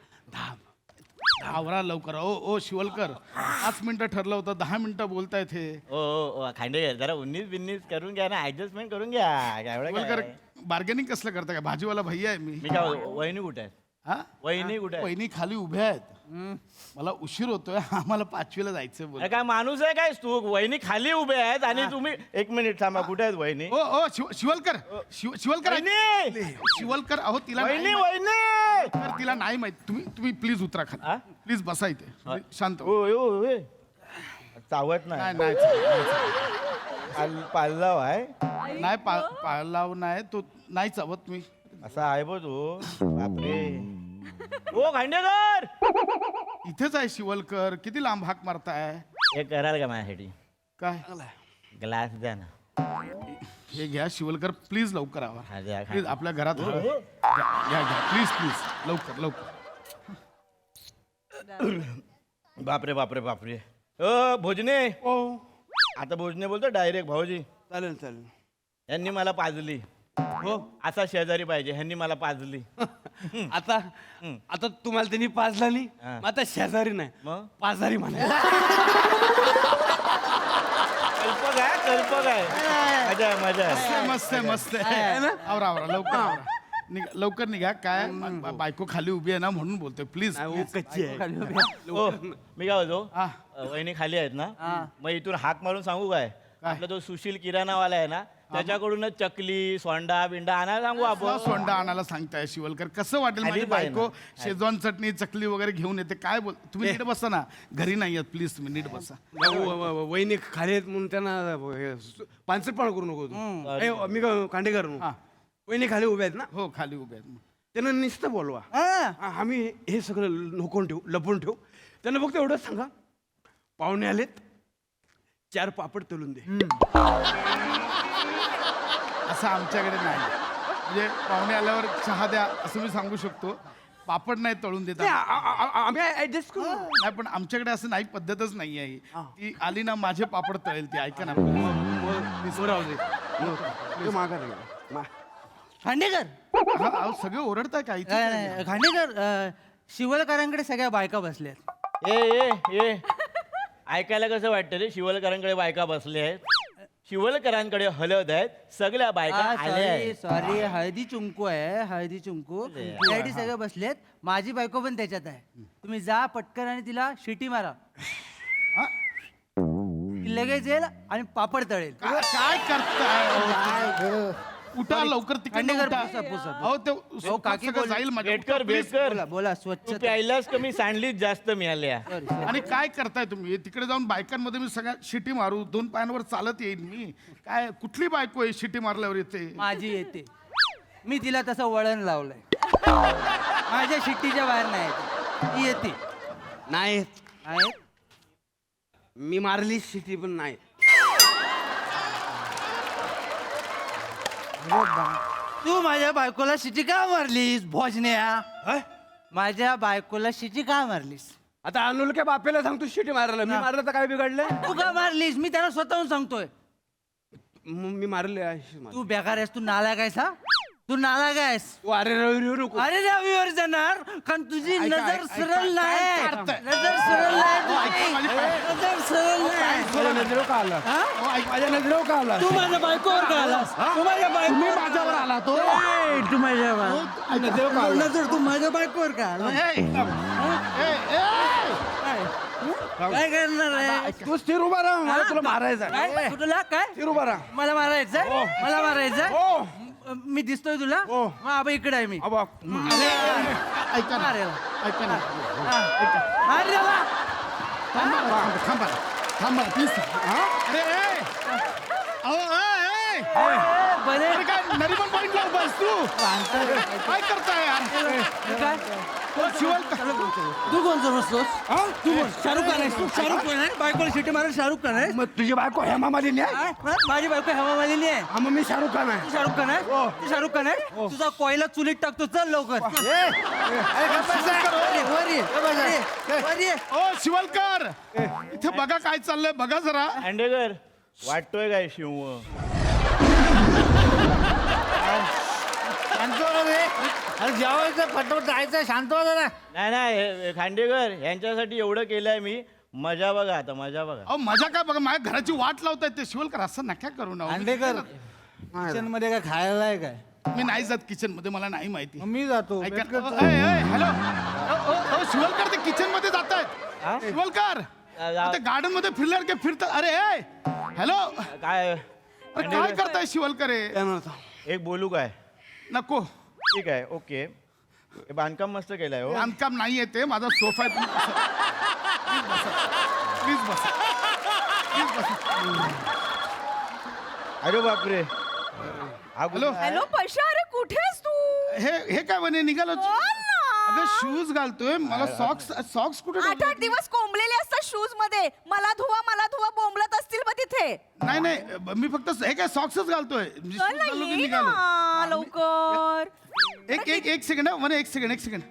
आवरा लवकर ओ शिवलकर 5 मिनिटं ठरलं होतं 10 मिनिटं बोलतायत हे. ओ खांडेकर जरा 19 करून घ्या ना ऍडजस्टमेंट करून घ्या. शिवलकर बार्गेनिंग कसलं करता काय भाजीवाला भैया आहे मी. काय वहिनी कुठे आहेत हा वहिनी कुठे आहेत? वहिनी खाली उभ्या आहेत. मला उशीर होतोय आम्हाला 5वीला जायचं बोल. अरे काय माणूस आहे काय तू वहिनी खाली उभे आहेत आणि तुम्ही 1 मिनिट थांबा कुठे आहेत वहिनी. ओ शिवलकर शिवलकर वहिनी! शिवलकर अहो तिला वहिनी नाही वहिनी माहित. तर तिला नाही माहित तुम्ही प्लीज उतरा हा? खाली प्लीज बसा इथे शांत हो. ओ चावत नाही नाही नाही पाळलाव आहे नाही पाळलाव नाही तो नाही चावत मी. असा आहे बघ तू बापरे. ओ खांडेकर इथेच आहे शिवलकर किती लांब हाक मारताय. हे कराल का माझ्यासाठी काय ग्लास द्या ना. हे घ्या शिवलकर प्लीज लवकर हा, आवा द्या, प्लीज आपल्या घरात हळद. घ्या प्लीज लवकर बापरे बापरे बापरे ओ भोजने ओ आता भोजने बोलतो डायरेक्ट भाऊजी चालेल चालेल. यांनी मला पाजली हो असा शेजारी पाहिजे ह्यांनी मला पाजली आता आता तुम्हाला त्यांनी पाजलाली हा. मग आता शेजारी नाही मग पाजारी म्हणा. कल्पक आहे मजा आहे मजा आहे मस्त आहे मस्त आहे आवरा आवरा लवकर आवरा. लवकर निघा काय बायको खाली उभी आहे ना म्हणून बोलतोय प्लीज नाही, वो कच्ची आहे. ओ मी काय बोलतो हा. वहिनी खाली आहेत ना मग इथून हाक मारून सांगू काय आपला तो सुशील किराणावाला आहे ना त्याच्याकडूनच चकली सोंडा बिंडा आणायला सांगू आपण सोंडा आणायला सांगताय शिवलकर कसं वाटेल माझी खालीच आहे ना. बायको शेजवान चटणी चकली वगैरे घेऊन येते काय बोल तुम्ही नीट बसा ना घरी नाही आहेत प्लीज तुम्ही नीट बसा वहिनी खाली आहेत म्हणून त्यांना पानसटपणा करू नको तू. ए, मी कांडेकर वहिनी खाली उभ्या आहेत ना हो खाली उभे आहेत त्यांना नुसतं बोलवा. आम्ही हे सगळं लपवून ठेवू लपवून ठेवू त्यांना फक्त एवढंच सांगा पाहुणे आलेत 4 पापड तळून दे. असं आमच्याकडे नाही म्हणजे पाहुणे आल्यावर चहा द्या असं मी सांगू शकतो पापड नाही तळून देत नाही, आम्ही ऍडजस्ट करू. नाही पण आमच्याकडे असं नाही पद्धतच नाही आहे ती आली ना माझे पापड तळेल ती ऐका ना राहू दे. तो माघार घे. खांडेकर हा, अहो, सगळे ओरडताय काय इथे काय नाही. खांडेकर शिवलकरांकडे सगळ्या बायका बसल्यात. ए ऐकायला कसं वाटतं रे शिवलकरांकडे बायका बसल्या आहेत शिवलकरांकडे हळद आहेत सगळ्या बायका आल्या आहेत सॉरी हळदी चुंकू आहे हळदी चुंकू त्यासाठी सगळे बसलेत माझी बायको पण त्याच्यात आहे तुम्ही जा पटकन आणि तिला शिटी मारा हा? ती लगेच येईल आणि पापड तळेल. काय करताय उठा लवकर तिकडे खांडेकर, उठा. पुसा, पुसा. अहो ते काकी काकी बोल- जाईल माझ्या बेटकर please. बेटकर बोला बोला तू स्वच्छ प्यायलाच कमी सांडलीच जास्त मिळाल्या आणि काय करताय तुम्ही तिकडे जाऊन बायकांमध्ये मी सगळ्या शिटी मारू 2 पायांवर चालत येईन मी काय कुठली बायको आहे शिटी मारल्यावर येते माझी येते मी तिला तसं वळण लावलंय माझ्या शिट्टीच्या बाहेर नाही येते. ती येते नाही आहेत मी मारली शिटी पण नाही. तू माझ्या बायकोला शिटी का मारलीस भोजन्या माझ्या बायकोला शिटी का मारलीस आता अनुल काय बापेला सांगतो शिटी मारायला मी मारलं तर काय बिघडलं. तू का मारलीस मी त्याला स्वतःहून सांगतोय मी मारले तू बेकार आहेस तू नालायक आहेस हा तू नालायक आहेस तू अरे रवी येऊ नको. अरे रविवार जाणार कारण तुझी नजर ऐका, सरळ काय नाही करताय? नजर सरळ नाही तुझी. नजर सरळ नाही माझ्या नजरेव का आला हा? माझ्या नजरेव का आला तू माझ्या बायकोवर का आलास तू माझ्या बायको माझ्यावर आला तो तू माझ्या नजरेव का आला नजर तू माझ्या बायकोवर का आला काय करणार आहे तू स्थिर उभा राहा मला तुला मारायचं आहे. काय तुला काय स्थिर उभा राहा. मला मारायचंय मला मारायचंय हो मी दिसतोय तुला हो. मग आबा इकडे आहे मी अबा ऐका ना मारेल. ऐका ना मार त्याला. थांबा थांबा प्लीज अरे ए! अहो, ए, ए! बरे अरे काय नरीमन पॉइंटला उभा आहेस तू काय करताय यार काय तू कोणचं बसतोस तू बोल. शाहरुख खान आहेस तू शाहरुख खान आहे बायकोला शिटी मारून शाहरुख खान आहे मग तुझी बायको हेमा मालिनी आहे माझी बायको हवा मालिनी आहे हा, मग मी शाहरुख खान आहे. तू शाहरुख खान आहे तू शाहरुख खान आहे तुझा कोयला चुलीत टाकतो चल लवकर वर ये. वर ये. ओ शिवलकर इथे बघा काय चाललंय बघा जरा अंडेकर वाटतोय काय शिव शांत हो रे. अरे जेवायचं पटपट जायचं शांत हो जरा. नाही खांडेकर यांच्यासाठी एवढं केलंय मी मजा बघा आता मजा बघा अहो मजा काय बघा माझ्या घराची वाट लावताय ते शिवलकर असं नका करू ना खांडेकर किचन मध्ये काय खायला आहे काय मी नाही जात किचन मध्ये मला नाही माहिती मग मी जातो ऐका बेटकर- हॅलो शिवलकर ते किचन मध्ये जात आहेत शिवलकर ते गार्डन मध्ये फिरल्यावर काय फिरतात अरे ए हॅलो काय अरे काय करताय शिवलकर हे? काय म्हणतो? एक बोलू काय नको ठीक आहे ओके हे बांधकाम मस्त केलंय हो बांधकाम नाहीये ते माझा सोफा आहे प्लीज बसा प्लीज बसा अरे बापरे हॅलो हॅलो पैशा अरे कुठेस तू हे काय म्हणे निघालो अगं शूज घालतोय मला सॉक्स कुठे 8-8 दिवस कोंबलेले असतात शूज मध्ये मला धुवा बोंबलत असतील बघ तिथे नाही नाही मी फक्त हे काय सॉक्सच घालतोय म्हणजे चल shoes ना, घालून मी ये निघालो ना, लवकर एक सेकंड एक सेकंड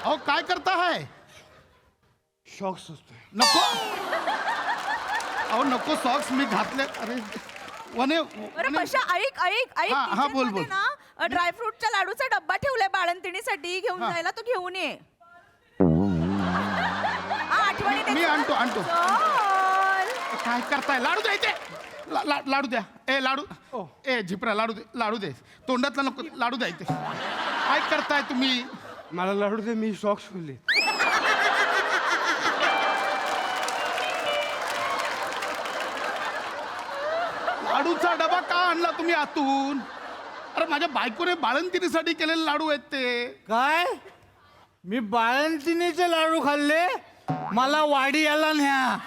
अहो काय करता है शॉक्स असतोय. नको अहो नको सॉक्स मी घातले. अरे वने बरं पशा ऐक ऐक ऐक हा, हा, बोल, kitchen मध्ये ना ड्रायफ्रुटच्या लाडूचा डब्बा ठेवलाय बाळंतिणीसाठी घेऊन जायला तो घेऊन ये हा, आठवणीने मी चल. आणतो. चल. काय करताय? लाडू द्या इथे. लाडू द्या. ए लाडू ए झिपरा लाडू दे तोंडातला नको लाडू द्या इथे. काय करताय तुम्ही? मला लाडू दे, मी शॉक्स खोलले. लाडूचा डबा का आणला तुम्ही आतून? अरे माझ्या बायकोने बाळंतिणीसाठी केलेले लाडू आहेत ते. काय मी बाळंतिणीचे लाडू खाल्ले? मला वाडी याला न्या.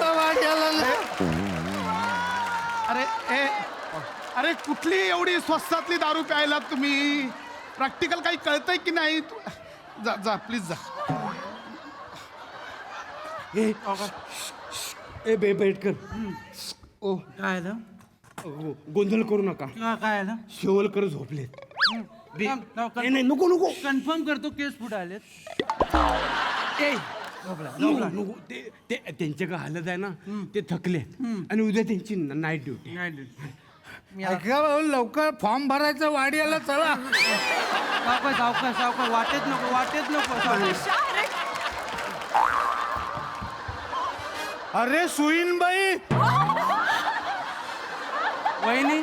मला वाडी याला न्या. अरे कुठली एवढी स्वस्तातली दारू प्यायला तुम्ही? प्रॅक्टिकल काही कळतंय की नाही? जा प्लीज जा. ए बेटकर. ओ काय आलं? गोंधळ करू नका. काय आलं? शेवलकर झोपलेत. नाही नको कन्फर्म करतो केस पुढे आलेत. नको त्यांच्या का हालत आहे ना, ते थकले आणि उद्या त्यांची नाईट ड्युटी. ऐका भाऊ, लवकर फॉर्म भरायचं वाडी याला. चला सावकाश वाटेत नको पशा, अरे अरे सुईनबाई, वहिनी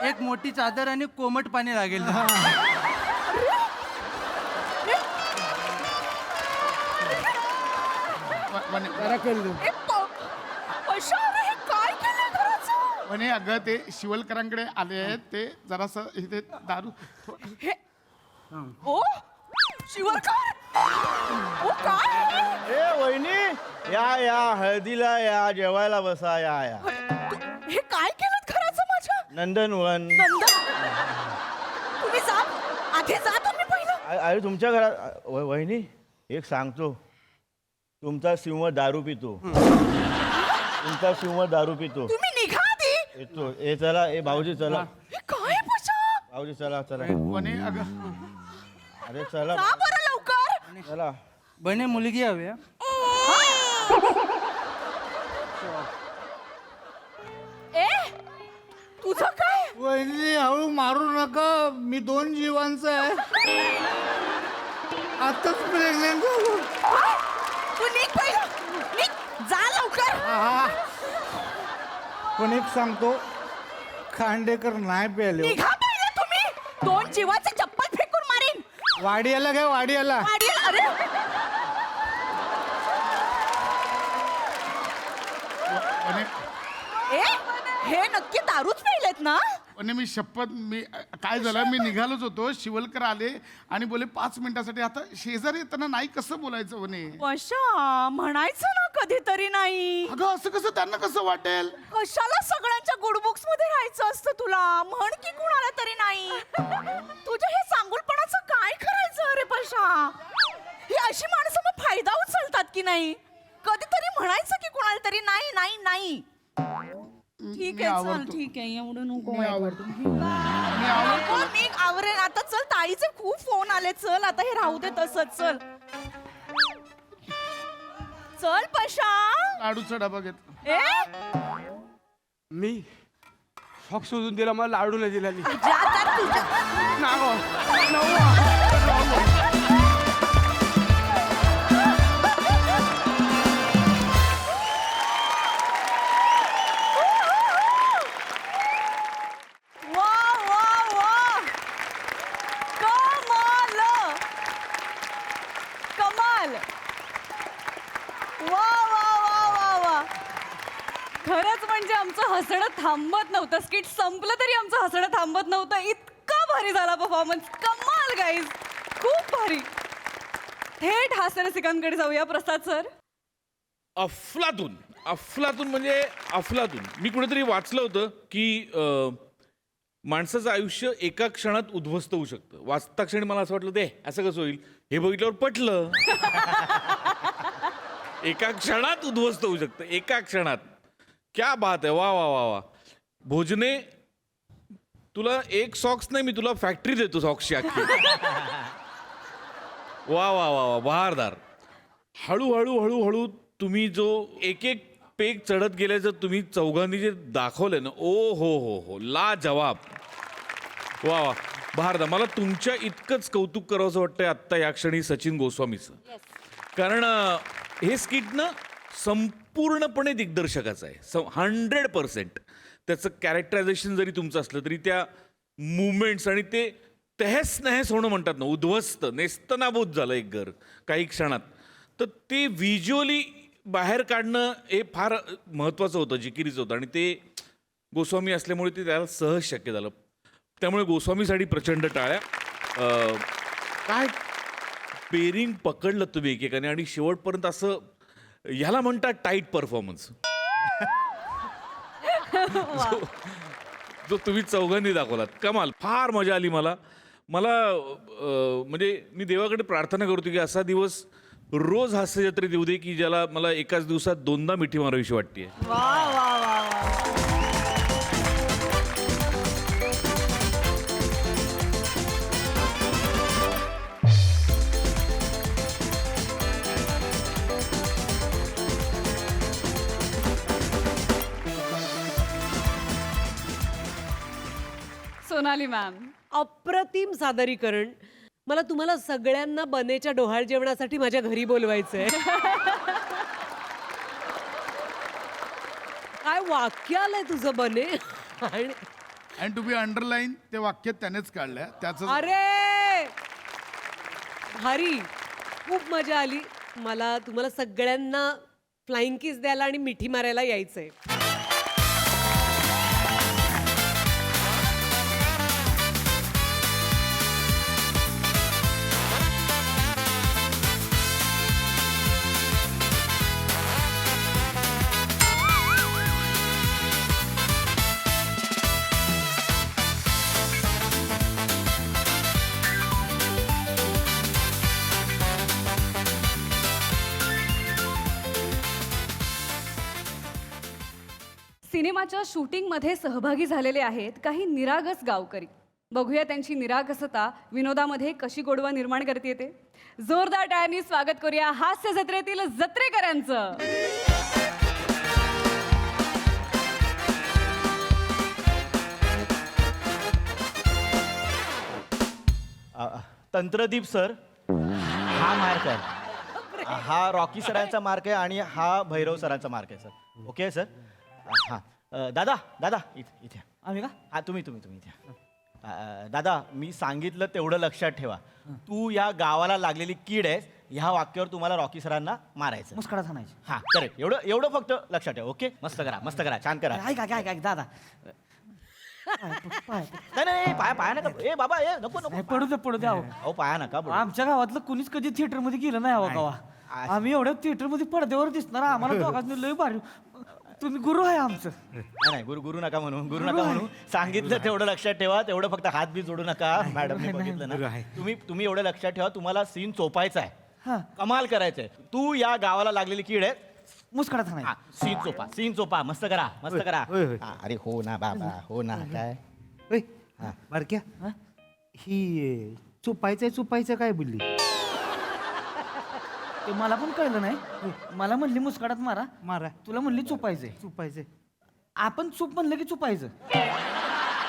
एक मोठी चादर आणि कोमट पाणी लागेल. पशा, अरे हे काय केलंय घराचं? म्हणे अगं ते शिवलकरांकडे आले आहेत ते जरासं इथे दारू. ओ शिवरकर ओ काय ए वहिनी या हळदीला या, जेवायला बसा या. हे काय केलं घराचं माझ्या? नंदनवन. तुम्ही जा आधी जा तुम्ही पहिलं. अरे तुमच्या घरात वहिनी एक सांगतो, तुमचा सिंह दारू पितो. तुमचा सिंह दारू पितो. तुम्ही निघा आधी. येतो. ए चला, ए भाऊजी चला. हे काय पशा? भाऊजी चला. म्हणे अगं अरे चला जा बरं लवकर. चला. बने मुलगी हवी हा? ए तुझं काय? वहिनी हळू मारू नका, मी 2 जीवांचा आहे. आताच प्रेग्नेंट झालो. तू निघ पहिलं, निघ, जा लवकर. पण एक सांगतो, खांडेकर नाही प्याले. निघा पहिलं तुम्ही. 2 जीवाचे चप्पल फेकून मारीन. वाडी याला घ्या, वाडी याला. अरे ए हे नक्की दारूच प्यायलेत ना? म्हणे मी शपथ काय झालं, मी निघालोच होतो. शिवलकर आले आणि बोले 5 मिनिटासाठी. आता शेजारी येताना नाही कसं बोलायचं म्हणे. पशा म्हणायचं ना कधीतरी नाही. अगं असं कसं, त्यांना कसं वाटेल? कशाला सगळ्यांच्या गुड बुक्स मध्ये राहायचं असतं तुला? म्हण की कुणाला तरी नाही. तुझ्या हे सांगुलपणाचं काय करायचं रे पशा? ही अशी माणसं मग फायदा उचलतात की नाही? कधीतरी म्हणायचं की कुणाला तरी नाही नाही नाही. ठीक आहे चल, ठीक आहे, एवढं नको. नको, निघ आवरेल आता. चल, ताईचे खूप फोन आले. चल आता हे राहू दे तसंच. चल चल पशा. लाडूचा डबा घेत. ए मी शॉक्स शोधून दिला, मला लाडू नाही दिला. जा तर तुझ्या. खरंच म्हणजे आमचं हसणं थांबत नव्हतं. स्किट संपलं तरी आमचं हसणं थांबत नव्हतं. इतका भारी झाला परफॉर्मन्स. कमाल गाईज, खूप भारी. थेट हास्यरसिकांकडे जाऊया. प्रसाद सर. अफलातून म्हणजे अफलातून. मी कुठेतरी वाचलं होतं की माणसाचं आयुष्य एका क्षणात उद्ध्वस्त होऊ शकतं. वाचता क्षणी मला असं वाटलं, ते असं कसं होईल, हे बघितल्यावर पटलं. एका क्षणात उद्ध्वस्त होऊ शकतं, एका क्षणात. क्या बात आहे. वा वा वा वा. भोजने तुला एक सॉक्स नाही, मी तुला फॅक्टरी देतो सॉक्सची अख्खी. वा वा वा वा, बहारदार. हळूहळू हळूहळू तुम्ही जो एक एक पेग चढत गेल्याचं तुम्ही चौघांनी जे दाखवलं ना, ओ हो, ला जवाब. वा वा, बहारदार. मला तुमच्या इतकंच कौतुक करावंसं वाटतंय आत्ता या क्षणी सचिन गोस्वामीचं. कारण हे स्किट ना संपूर्णपणे दिग्दर्शकाचं आहे. 100%. त्याचं कॅरेक्टरायझेशन जरी तुमचं असलं तरी त्या मुवमेंट्स आणि ते तहस नहस होणं म्हणतात ना, उद्ध्वस्त नेस्तनाबूत झालं एक घर काही क्षणात, तर ते व्हिज्युअली बाहेर काढणं हे फार महत्त्वाचं होतं, जिकिरीचं होतं. आणि ते गोस्वामी असल्यामुळे ते त्याला सहज शक्य झालं. त्यामुळे गोस्वामीसाठी प्रचंड टाळ्या. काय पेरिंग पकडलं तुम्ही एकेकाने आणि शेवटपर्यंत असं ह्याला म्हणतात टाईट परफॉर्मन्स जो तुम्ही चौघांनी दाखवलात. कमाल, फार मजा आली मला. म्हणजे मी देवाकडे प्रार्थना करतो की असा दिवस रोज हास्य जत्रेत येऊ दे की ज्याला मला एकाच दिवसात 2दा मिठी मारावीशी वाटते. सोनाली मॅम, अप्रतिम सादरीकरण. मला तुम्हाला सगळ्यांना बनेच्या डोहाळ जेवणासाठी माझ्या घरी बोलवायचंय. काय वाक्य आलंय तुझं बने. आणि टू बी अंडरलाईन ते वाक्य त्यानेच काढलंय त्याचं. अरे भारी, खूप मजा आली. मला तुम्हाला सगळ्यांना फ्लाइंग किस द्यायला आणि मिठी मारायला यायचंय. सिनेमाच्या शूटिंगमध्ये सहभागी झालेले आहेत काही निरागस गावकरी. बघूया त्यांची निरागसता विनोदामध्ये कशी गोडवा निर्माण करते ते. जोरदार टाळ्यांनी स्वागत करूया हास्य जत्रेतील जत्रेकरांचं. तंत्रदीप सर, हा मार्क आहे. हा रॉकी सरांचा मार्क आहे आणि हा भैरव सरांचा मार्क आहे सर. Okay sir. हां दादा दादा इथे आम्ही का? हां तुम्ही इथे. दादा, मी सांगितलं तेवढं लक्षात ठेवा. तू या गावाला लागलेली कीड आहेस. ह्या वाक्यावर तुम्हाला रॉकी सरांना मारायचं. मुस्कडा हाणायची. हां करेक्ट. एवढं फक्त लक्षात ठेवा. ओके, मस्त करा छान करा. ऐक दादा. नाही पाया नका. ए बाबा, ए नको. पडू द्या अहो पाया नका पडू. आमच्या गावातलं कुणीच कधी थिएटर मध्ये गेलं नाही हवा गावा. आम्ही एवढ्या थिएटर मध्ये पडद्यावर दिसणार आम्हाला दोघांनी लय भारी. तुम्ही गुरु आहे आमचं. नाही गुरु नका म्हणू. सांगितलं तेवढं लक्षात ठेवा. तेवढं फक्त हात बी जोडू नका. मॅडमने बघितलं ना. तुम्ही एवढं लक्षात ठेवा. तुम्हाला सीन चोपायचा आहे. कमाल करायचंय. तू या गावाला लागलेली कीड आहे. मुस्कडा हाणायची. सीन चोपा. मस्त करा. हा, अरे हो ना बाबा, हो ना. काय बारक्या ही चुपायचं काय बोलली ते मला पण कळलं नाही. मला म्हणली मुस्काडात मारा. तुला म्हणली चुपायचंय. आपण चूप म्हणलं की चुपायचं.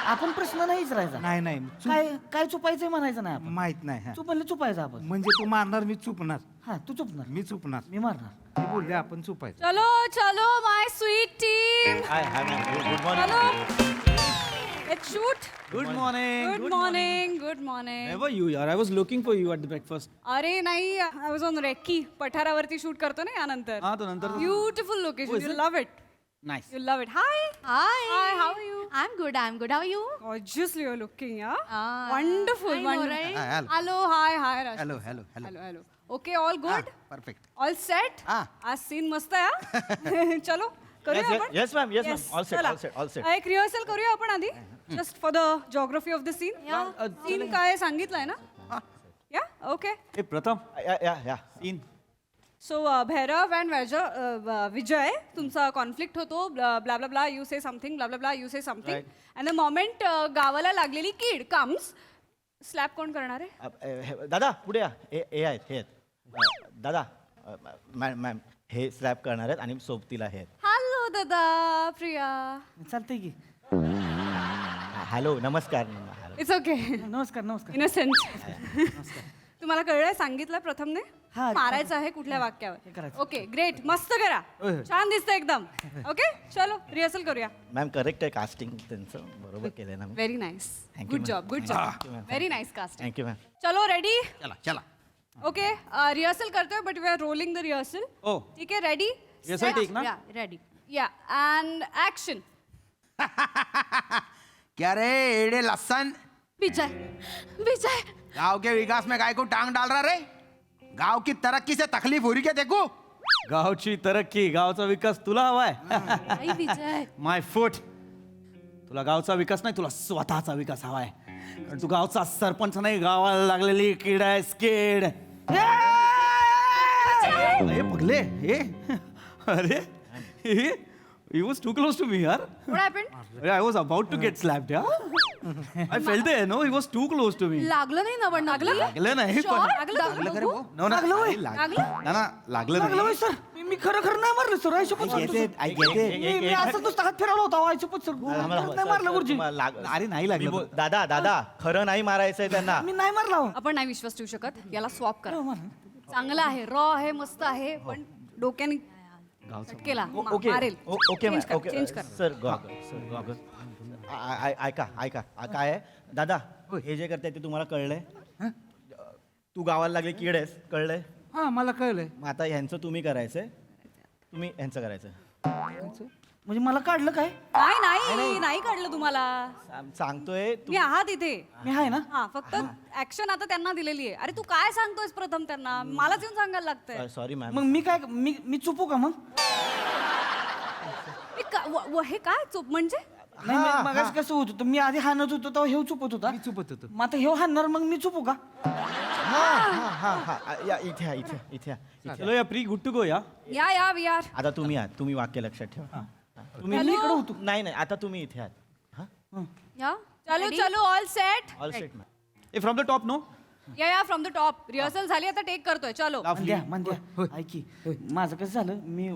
आपण प्रश्न नाही विचारायचा. नाही काय चुपायचंय म्हणायचं नाही. माहित नाही. चूप म्हणलं चुपायचं आपण. म्हणजे तू मारणार, मी चुपणार. हा, तू चुपणार, मी चुपणार, मी मारणार. बोलले आपण चुपायचं. चलो my sweet team. Good morning. Let's shoot. Good morning. Good morning. Never you यार. I was looking for you at the breakfast. अरे नाही, आय वॉज ऑन रेकी. पठारावरती शूट करतो ना यानंतर. हा, तो नंतर. Beautiful location. You love it. Nice. You love it. Hi. Hi, how are you? I'm good. How are you? Gorgeously you're looking, yeah? Wonderful. I know, right? Hello, hi, Raj. Hello. Okay, all good? Perfect. All set? आज scene मस्त आहे. चलो करूया आपण. Yes ma'am. All set. एक rehearsal करूया आपण आधी. Just for the geography of the scene. Scene काय सांगितलंय ना? Yeah okay. प्रथम या scene so Bhairav and Vijay तुमचा कॉन्फ्लिक्ट होतो blah blah blah you say something blah blah blah you say something and the moment गावाला लागलेली कीड कम्स स्लॅप कोण करणार आहे? दादा पुढे या. हे आहेत हे आहेत दादा मॅम हे स्लॅप करणार आहेत आणि सोबतीला हे आहेत. हॅलो दादा प्रिया. चालतंय की. हॅलो नमस्कार. It's okay. नमस्कार नमस्कार. इनोसेंट. तुम्हाला कळलंय सांगितलं प्रथमने हा. मारायचं आहे कुठल्या हे वाक्यावर? करायचं. ओके ग्रेट मस्त करा. होय, होय. छान दिसतं एकदम. ओके चलो रिहर्सल करूया. मॅम करेक्ट आहे कास्टिंग त्यांचं बरोबर केलंय ना. Very nice. Thank you, good ma'am. Job good Thank you, जॉब. ma'am. Very nice casting. Thank you ma'am. चलो रेडी. चला चला. ओके रिहर्सल करतोय but we are rolling the rehearsal. ओ. ठीक आहे रेडी. Rehearsal take ना? रेडी या अँड ऍक्शन. क्या रे एड़े लसन, विजय विजय गांव के विकास में काय को टांग डाल रहा रे? गांव की तरक्की से तकलीफ हो रही क्या देखो? गावची तरक्की गावचा विकास तुला हवाय? आई विजय माय फूट. तुला गावचा विकास नाही, तुला स्वतःचा विकास हवाय. कारण तू गावचा सरपंच नाही, गावाला लागलेली कीड आहे स्केड. अरे पगले हे अरे he was too close to me यार. What happened? I was about to get slapped yeah. I felt it no he was too close to me. लागलं नाही ना पण लागलं लागलं नाही Sure? पण लागलं का रे भाऊ? No, लागलं होय. लागलं? ना लागलं नाही सर. मी खरं खरं नाही मारलं सर. मी असं नुसतं हात फिरवला होता आयचं पण सर. नाही मारलं गुरुजी. अरे नाही लागलं. दादा दादा खरं नाही मारायचंय त्यांना. मी नाही मारला. आपण नाही विश्वास ठेवू शकत. याला स्वॉप करा. चांगला आहे रॉ आहे मस्त आहे पण डोक्याने केला मारेल. ओके Change कर, ओके change कर. सर गॉगल ऐका ऐका काय आहे दादा हे जे करताय ते तुम्हाला कळलंय? तू गावाला लागले कीड आहेस कळलंय? हा मला कळलंय. मग आता ह्यांचं तुम्ही करायचंय तुम्ही ह्यांचं करायचं. म्हणजे मला काढलं काय? नाही नाही काढलं तुम्हाला. सांगतोय मी आहात इथे. मी आहे ना. हा फक्त ऍक्शन आता त्यांना दिलेली आहे. अरे तू काय सांगतोयस प्रथम त्यांना? मलाच येऊन सांगायला लागतंय. Sorry ma'am. मग मी काय मी चुपू का मग? हे काय चूप म्हणजे? नाही मग कसं होत होतं मी आधी हाणत होतो तेव्हा हे चुपत होता. चुपत होतो मग आता हे हाणणार मग मी चुपू का? या इथे या, इथे इथे या, इथे. चलो या प्री गुड टू गो या. या वी आर. आता तुम्ही आहात तुम्ही वाक्य लक्षात ठेवा. मी इकडे होतो. नाही नाही आता तुम्ही इथे आहात. हा या चलो चलो all set. All set ma'am. ए from the top no. Yeah from the top. Rehearsal झाली आता टेक करतोय. चलो. मंद्या ऐकी माझं कसं झालं मी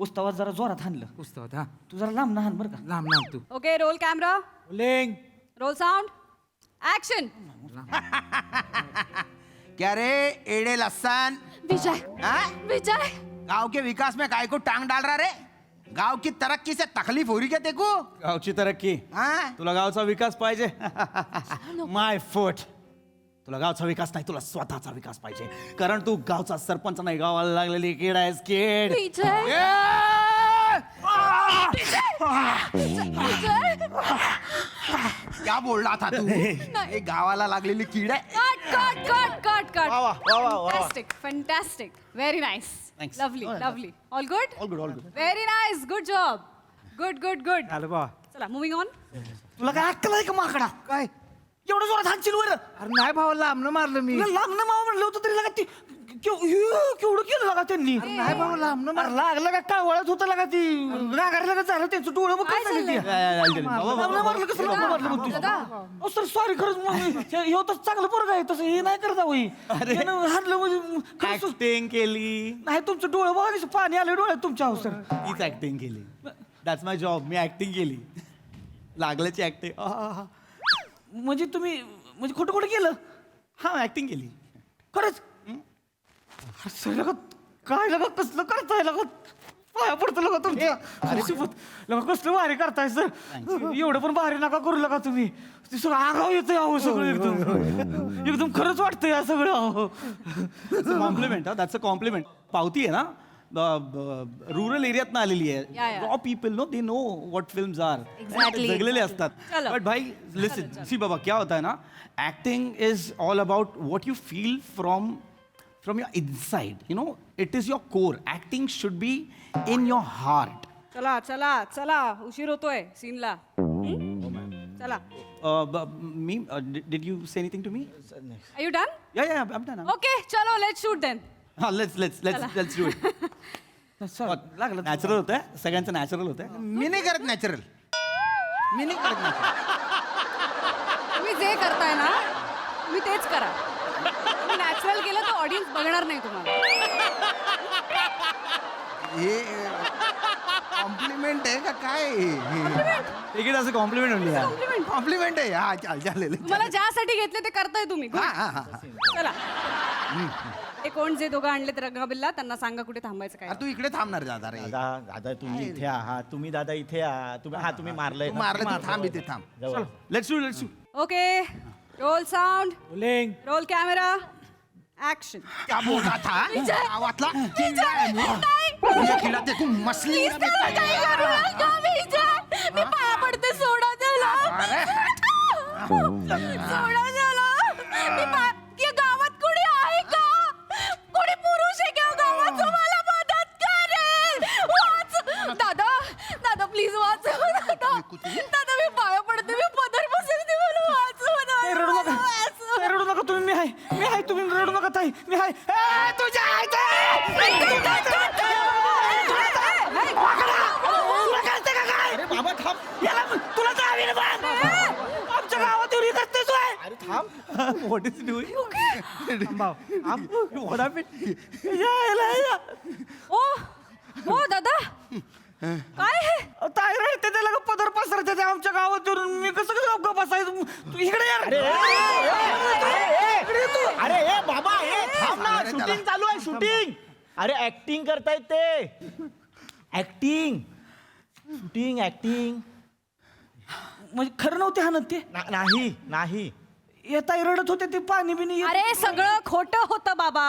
उस्तावात जरा जोरात हाणलं. उस्तावात हा तू जरा लांब ना हाण बरं का. लांब लांब तू. Okay roll camera. लेंग. Roll sound action. क्या रे एड़े लसन, विजय हाँ? विजय गांव के विकास में काय को टांग डाल रहा रे? गांव की तरक्की से तकलीफ हो रही क्या देखो? गावची तरक्की. हाँ? तुला गावचा विकास पाहिजे? माय फूट. तुला गावचा विकास नाही, तुला स्वतःचा विकास पाहिजे. कारण तू गावचा सरपंच नाही, गावाला लागलेली कीड आहेस कीड. विजय क्या बोल रहा था तू? ये गावाला लागलेली कीड आहे. कट वा, वा, वा, वा, वा. Fantastic very nice. Thanks. Lovely lovely. All good. All good, all good. Very nice good job. Good आलं बा. चला मुव्हिंग ऑन. तुला काय अक्कल आहे का माकडा? काय एवढं जोरात हाणशील वर? अरे नाही भाऊ लांबनं मारलं मी. लांबनं माव म्हणलं होतं तरी लागा ती केवढं केलं लागा त्यांनी. नाही भाऊ लांबनं मारलं. लागलं का कावळत होतं लागा ती नागारलं का झालं त्यांचं डोळं बघ काय कसं मारलं कसं लांबनं मारलं मग तू? सर सॉरी खरंच हे तर चांगलं पोरग आहे तसं हे नाही करता होई. हाणलं म्हणजे ऍक्टिंग केली नाही. तुमचं डोळं बघा कसं पाणी आलं डोळ्यात तुमच्या अहो सर. तीच ऍक्टिंग केली. That's my job. Me acting केली. लागल्याची ऍक्टिंग. म्हणजे तुम्ही म्हणजे खोटं खोटं केलं? हा ऍक्टिंग केली खरंच. काय लगा कसलं करताय लगा पाया पडतं लगा तुमच्या. लगा कसलं भारी करताय सर. एवढं पण भारी नका करू लगा तुम्ही. ते सगळं आगाव येतंय अहो सगळं एकदम एकदम खरंच वाटतंय या सगळं अहो. Compliment that's a compliment. पावती आहे ना रुरल एरियात आलेली आहे. Raw people no they know what films are. Exactly. जगलेले असतात. चलो. बट भाई लिसन सी बाबा क्या होता है ना acting is all about what you feel from your inside. You know it is your core. Acting should be in your heart. चला चला चला उशीर होतोय सीनला. चला. मी did you say anything to me? Are you done? Yeah yeah I'm done. Okay चलो let's shoot then. हा let's let's let's let's do it लागलं नॅचरल होतंय सगळ्यांचं नॅचरल होतंय. मी नाही करत नॅचरल. मी नाही करत नॅचरल. तुम्ही जे करताय ना तुम्ही तेच करा. नॅचरल केलं तर ऑडियन्स बघणार नाही तुम्हाला. हे कॉम्प्लिमेंट आहे का काय? ठीक आहे असं कॉम्प्लिमेंट होईल. कॉम्प्लिमेंट आहे. हा चालेल. तुम्हाला ज्यासाठी घेतले ते करताय तुम्ही. चला हे कोण जे दोघं आणले रंगाबिल्ला त्यांना सांगा कुठे थांबायचं काय. तू इकडे थांबणार दादा रे. दादा दादा तुम्ही इथे आहात, तुम्ही दादा इथे आहात, तुम्ही मारलंय ना. मारलं तू थांब इथे थांब. जवळ. Let's do okay roll sound roll camera action. क्या बोल रहा था? गावातला किल्ला आहे मग. ये किल्ला ते तू मसली मी पाया पडते सोडा त्याला. सोडा त्याला. या गावात कोणी आहे का? कोणी पुरुष आहे का गावात जो मला मदत करेल? वाच दादा दादा प्लीज वाच. दादा मी पाया पडते. मी पदर बसेल मला वाच. रडू नका रडू नका तुम्ही. मी आहे तुम्ही रडू नका ताई. मी आहे तुझ्या बाबा थांब. तुला आमच्या गावात उडी करतेस. अरे थांब. What is doing? ओ हो दादा काय हे थायरॉइड ते त्याला पदर पसरते ते आमच्या गावात येऊन. मी कसं गप्पा बसायचं? तू इकडे या. अरे ए बाबा थांब ना. शूटिंग चालू आहे शूटिंग. अरे ऍक्टिंग करतायत ते. Acting shooting acting. म्हणजे खरं नव्हते हा ते नाही नाही. येता रडत होते ते पाणी बिनी अरे सगळं खोटं होतं बाबा.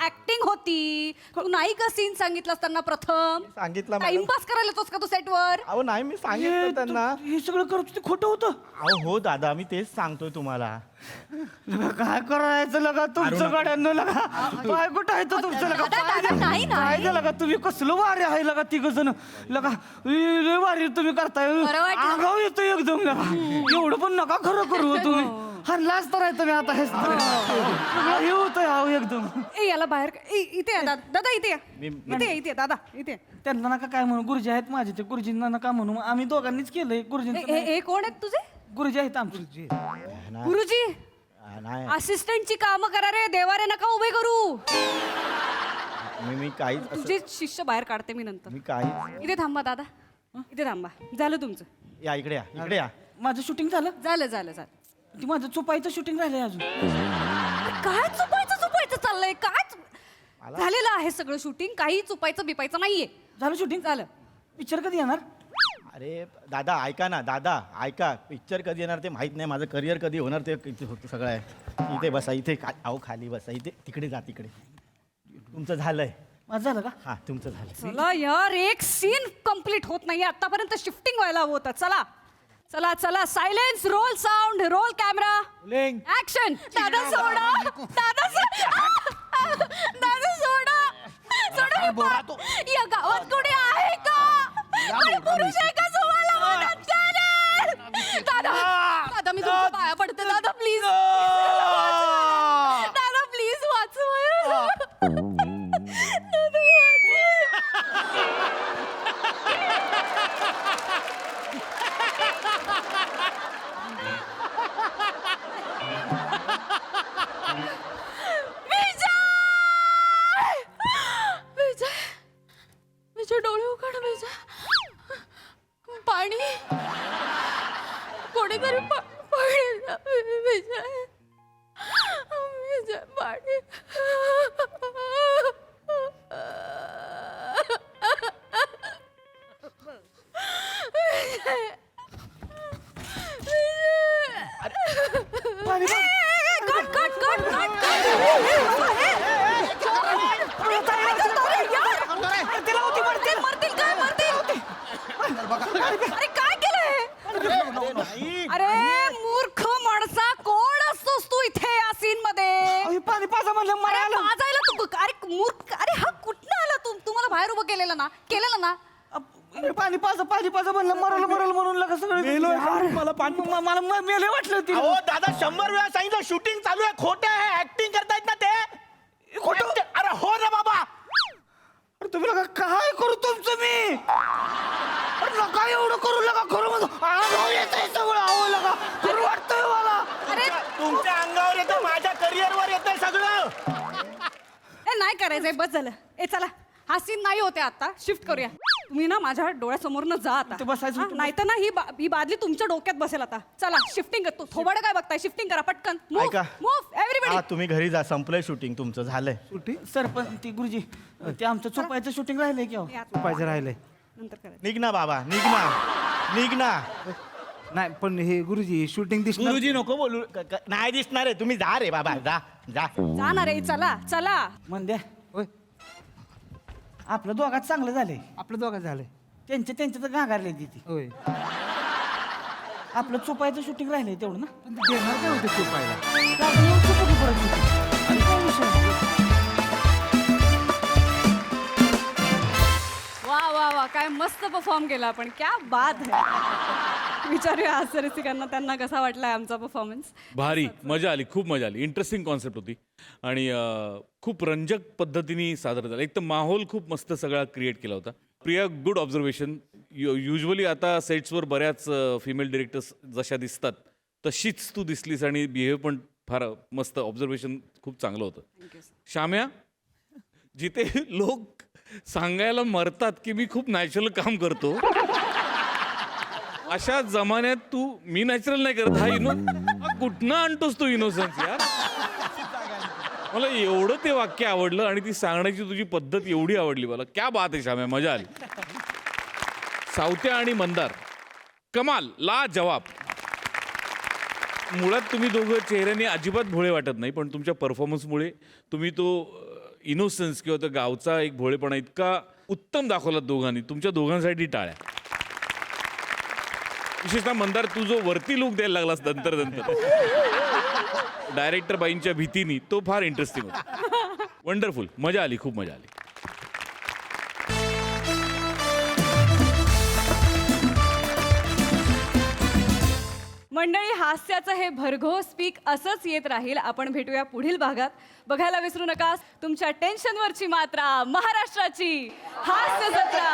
ऍक्टिंग होती. तू नाही का सीन सांगितलास त्यांना प्रथम? सांगितलं मला. टाइमपास करायला येतोस का तू सेटवर? अहो नाही मी सांगितलं त्यांना. हे सगळं करत होते खोटं होतं. अहो हो दादा मी तेच सांगतोय तुम्हाला. काय करायचं लगा तुमचं गाड्यांना लगा. काय कुठं आहे तो तुमचं लगा? काय झालं लगा? तुम्ही कसलं वारी आहे लगा तिघ जण लगा. लय वारी तुम्ही करताय. आगाव येतो एकदम लगा. एवढं पण नका खरं करू तुम्ही. हरलाच तर आहे तुम्ही आता. हे होतं अहो एकदम. ए याला बाहेर इथे या दादा इथे या. इथे दादा इथे. त्यांना नका काय म्हणू. गुरुजी आहेत माझे. ते गुरुजींना नका म्हणू. आम्ही दोघांनीच केलंय. गुरुजींचं हे कोण आहेत तुझे? गुरुजी आहेत आमचे. गुरुजी नाही असिस्टंटची कामं करा रे. देवारे नका उभे करू. मी काहीच तुझे शिष्य बाहेर काढते मी नंतर. मी काहीच. इथे थांबा दादा. इथे थांबा. झालं तुमचं. या इकडे या इकडे या. माझं शूटिंग झालं. झालं ती माझं चुपायचं शूटिंग राहिलंय अजून. काय चुपायचं चाललंय? काय झालेलं आहे सगळं शूटिंग. काही चुपायचं बिपायचं नाहीये. झालं शूटिंग. झालं. पिक्चर कधी येणार? अरे दादा ऐका ना दादा ऐका. पिक्चर कधी येणार ते माहित नाही. माझं करिअर कधी होणार ते सगळं आहे. इथे बसा. इथे अहो खाली बसा. इथे तिकडे जा तिकडे. तुमचं झालंय. माझं झालं का? हा तुमचं झालं. चला यार एक सीन कंप्लीट होत नाहीये. आतापर्यंत शिफ्टिंग व्हायला हवं होतं. चला चला चला. Silence. Roll sound roll camera action. दादा सोडा. दादा सोडा. या गावात कोणी आहे का? कोणी पुरुष आहे का जो मला मदत करेल? दादा मी तुमच्या पाया पडते. दादा प्लीज. दादा प्लीज वाचवा. विजय डोळे उघड. विजय पाणी कोणीतरी पाणी. विजय पाणी. अरे काय केलंय? अरे मूर्ख माणसा कोण असतोस तू इथे या सीन मध्ये? पाणी पाजा म्हणलं मरायला. वाजायला तू. अरे मूर्ख. अरे हा कुठनं आला तू? तुम्हाला बाहेर उभं केलेलं ना? पाणी पाजा म्हणलं मरल म्हणून लगा सगळं. मला पाणी मला मेले वाटलं. अहो दादा 100 वेळा सांगितलं शूटिंग चालू आहे. खोटं आहे. ऍक्टिंग करतायत ना ते. खोटं. अरे हो ना बाबा. अरे तुम्ही लगा काय करू तुमचं मी? अरे नका एवढं करू लगा, खरं म्हणतो अनुभव येतंय सगळं. अहो लगा खरं वाटतंय मला. अरे तुमच्या अंगावर येतं, माझ्या करिअरवर येतंय सगळं. ए नाही करायचंय, बस झालं. ए चला, हा सीन नाही होते आता, शिफ्ट करूया. तुम्ही ना माझ्या डोळ्यासमोरनं जा आता. इथं बसायचं होतं. नाही तर ना ही बादली तुमच्या डोक्यात बसेल आता. चला शिफ्टिंग करतो. थोबड काय बघताय, शिफ्टिंग करा पटकन. ऐका. Move everybody. हा, तुम्ही घरी जा, संपलंय शूटिंग तुमचं, झालंय. सर पण ती गुरुजी ते आमचं चुपायचं शूटिंग राहिलंय की अहो? चुपायचं राहिलंय. नंतर करा. निघ ना बाबा, निघ ना. नाही पण हे गुरुजी शूटिंग दिसणार. गुरुजी नको बोलू, नाही दिसणार आहे. तुम्ही जा रे बाबा, जा. जा ना रे, चला चला. म्हणद्या होय, आपलं दोघात चांगलं झालंय. आपलं दोघं झालंय. त्यांच्या तर गागारले तिथे. होय, आपलं चुपायचं शूटिंग राहिलंय तेवढं ना. पण ते देणार काय होते चुपायला? आपण येऊन चुपू की परत shooting? आणि काय विषय नाही. वा वा वा, काय मस्त परफॉर्म केला आपण. क्या बात है. विचारूया हास्य रसिकांना त्यांना कसा वाटलाय आमचा परफॉर्मन्स. भारी, मजा आली, खूप मजा आली. इंटरेस्टिंग कॉन्सेप्ट होती आणि खूप रंजक पद्धतीने सादर झालं. एक तर माहोल खूप मस्त सगळा क्रिएट केला होता. Priya, good observation. युजली आता सेट्सवर बऱ्याच फिमेल डिरेक्टर्स जशा दिसतात तशीच तू दिसलीस आणि बिहेव पण फार मस्त. ऑब्झर्वेशन खूप चांगलं होतं. श्याम्या, जिथे लोक सांगायला मरतात की मी खूप नॅचरल काम करतो, अशा जमान्यात तू मी नॅचरल नाही करत, हा कुठनं आणतोस तू इनोसन्स यार. मला एवढं ते वाक्य आवडलं आणि ती सांगण्याची तुझी पद्धत एवढी आवडली मला. क्या बात आहे श्याम्या, मजा आली. सावत्या आणि मंदार, कमाल, ला जवाब. मुळात तुम्ही दोघं चेहऱ्याने अजिबात भोळे वाटत नाही, पण तुमच्या परफॉर्मन्समुळे तुम्ही तो इनोसन्स किंवा तो गावचा एक भोळेपणा इतका उत्तम दाखवला दोघांनी. तुमच्या दोघांसाठी टाळ्या. विशेषतः मंदार, तू जो वरती लुक द्यायला लागलास नंतर डायरेक्टर बाईंच्या भीतीनी, तो फार इंटरेस्टिंग होता. वंडरफुल, मजा आली, खूप मजा आली. मंडळी, हास्याचं हे भरघोस पीक असंच येत राहील. आपण भेटूया पुढील भागात. बघायला विसरू नका तुमच्या टेन्शनवरची मात्रा, महाराष्ट्राची हास्य जत्रा.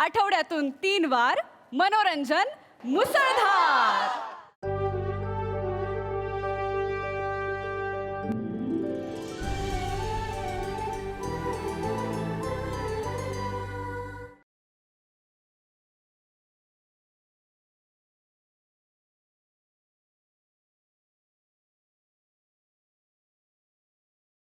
आठवड्यातून 3 वार, मनोरंजन मुसळधार.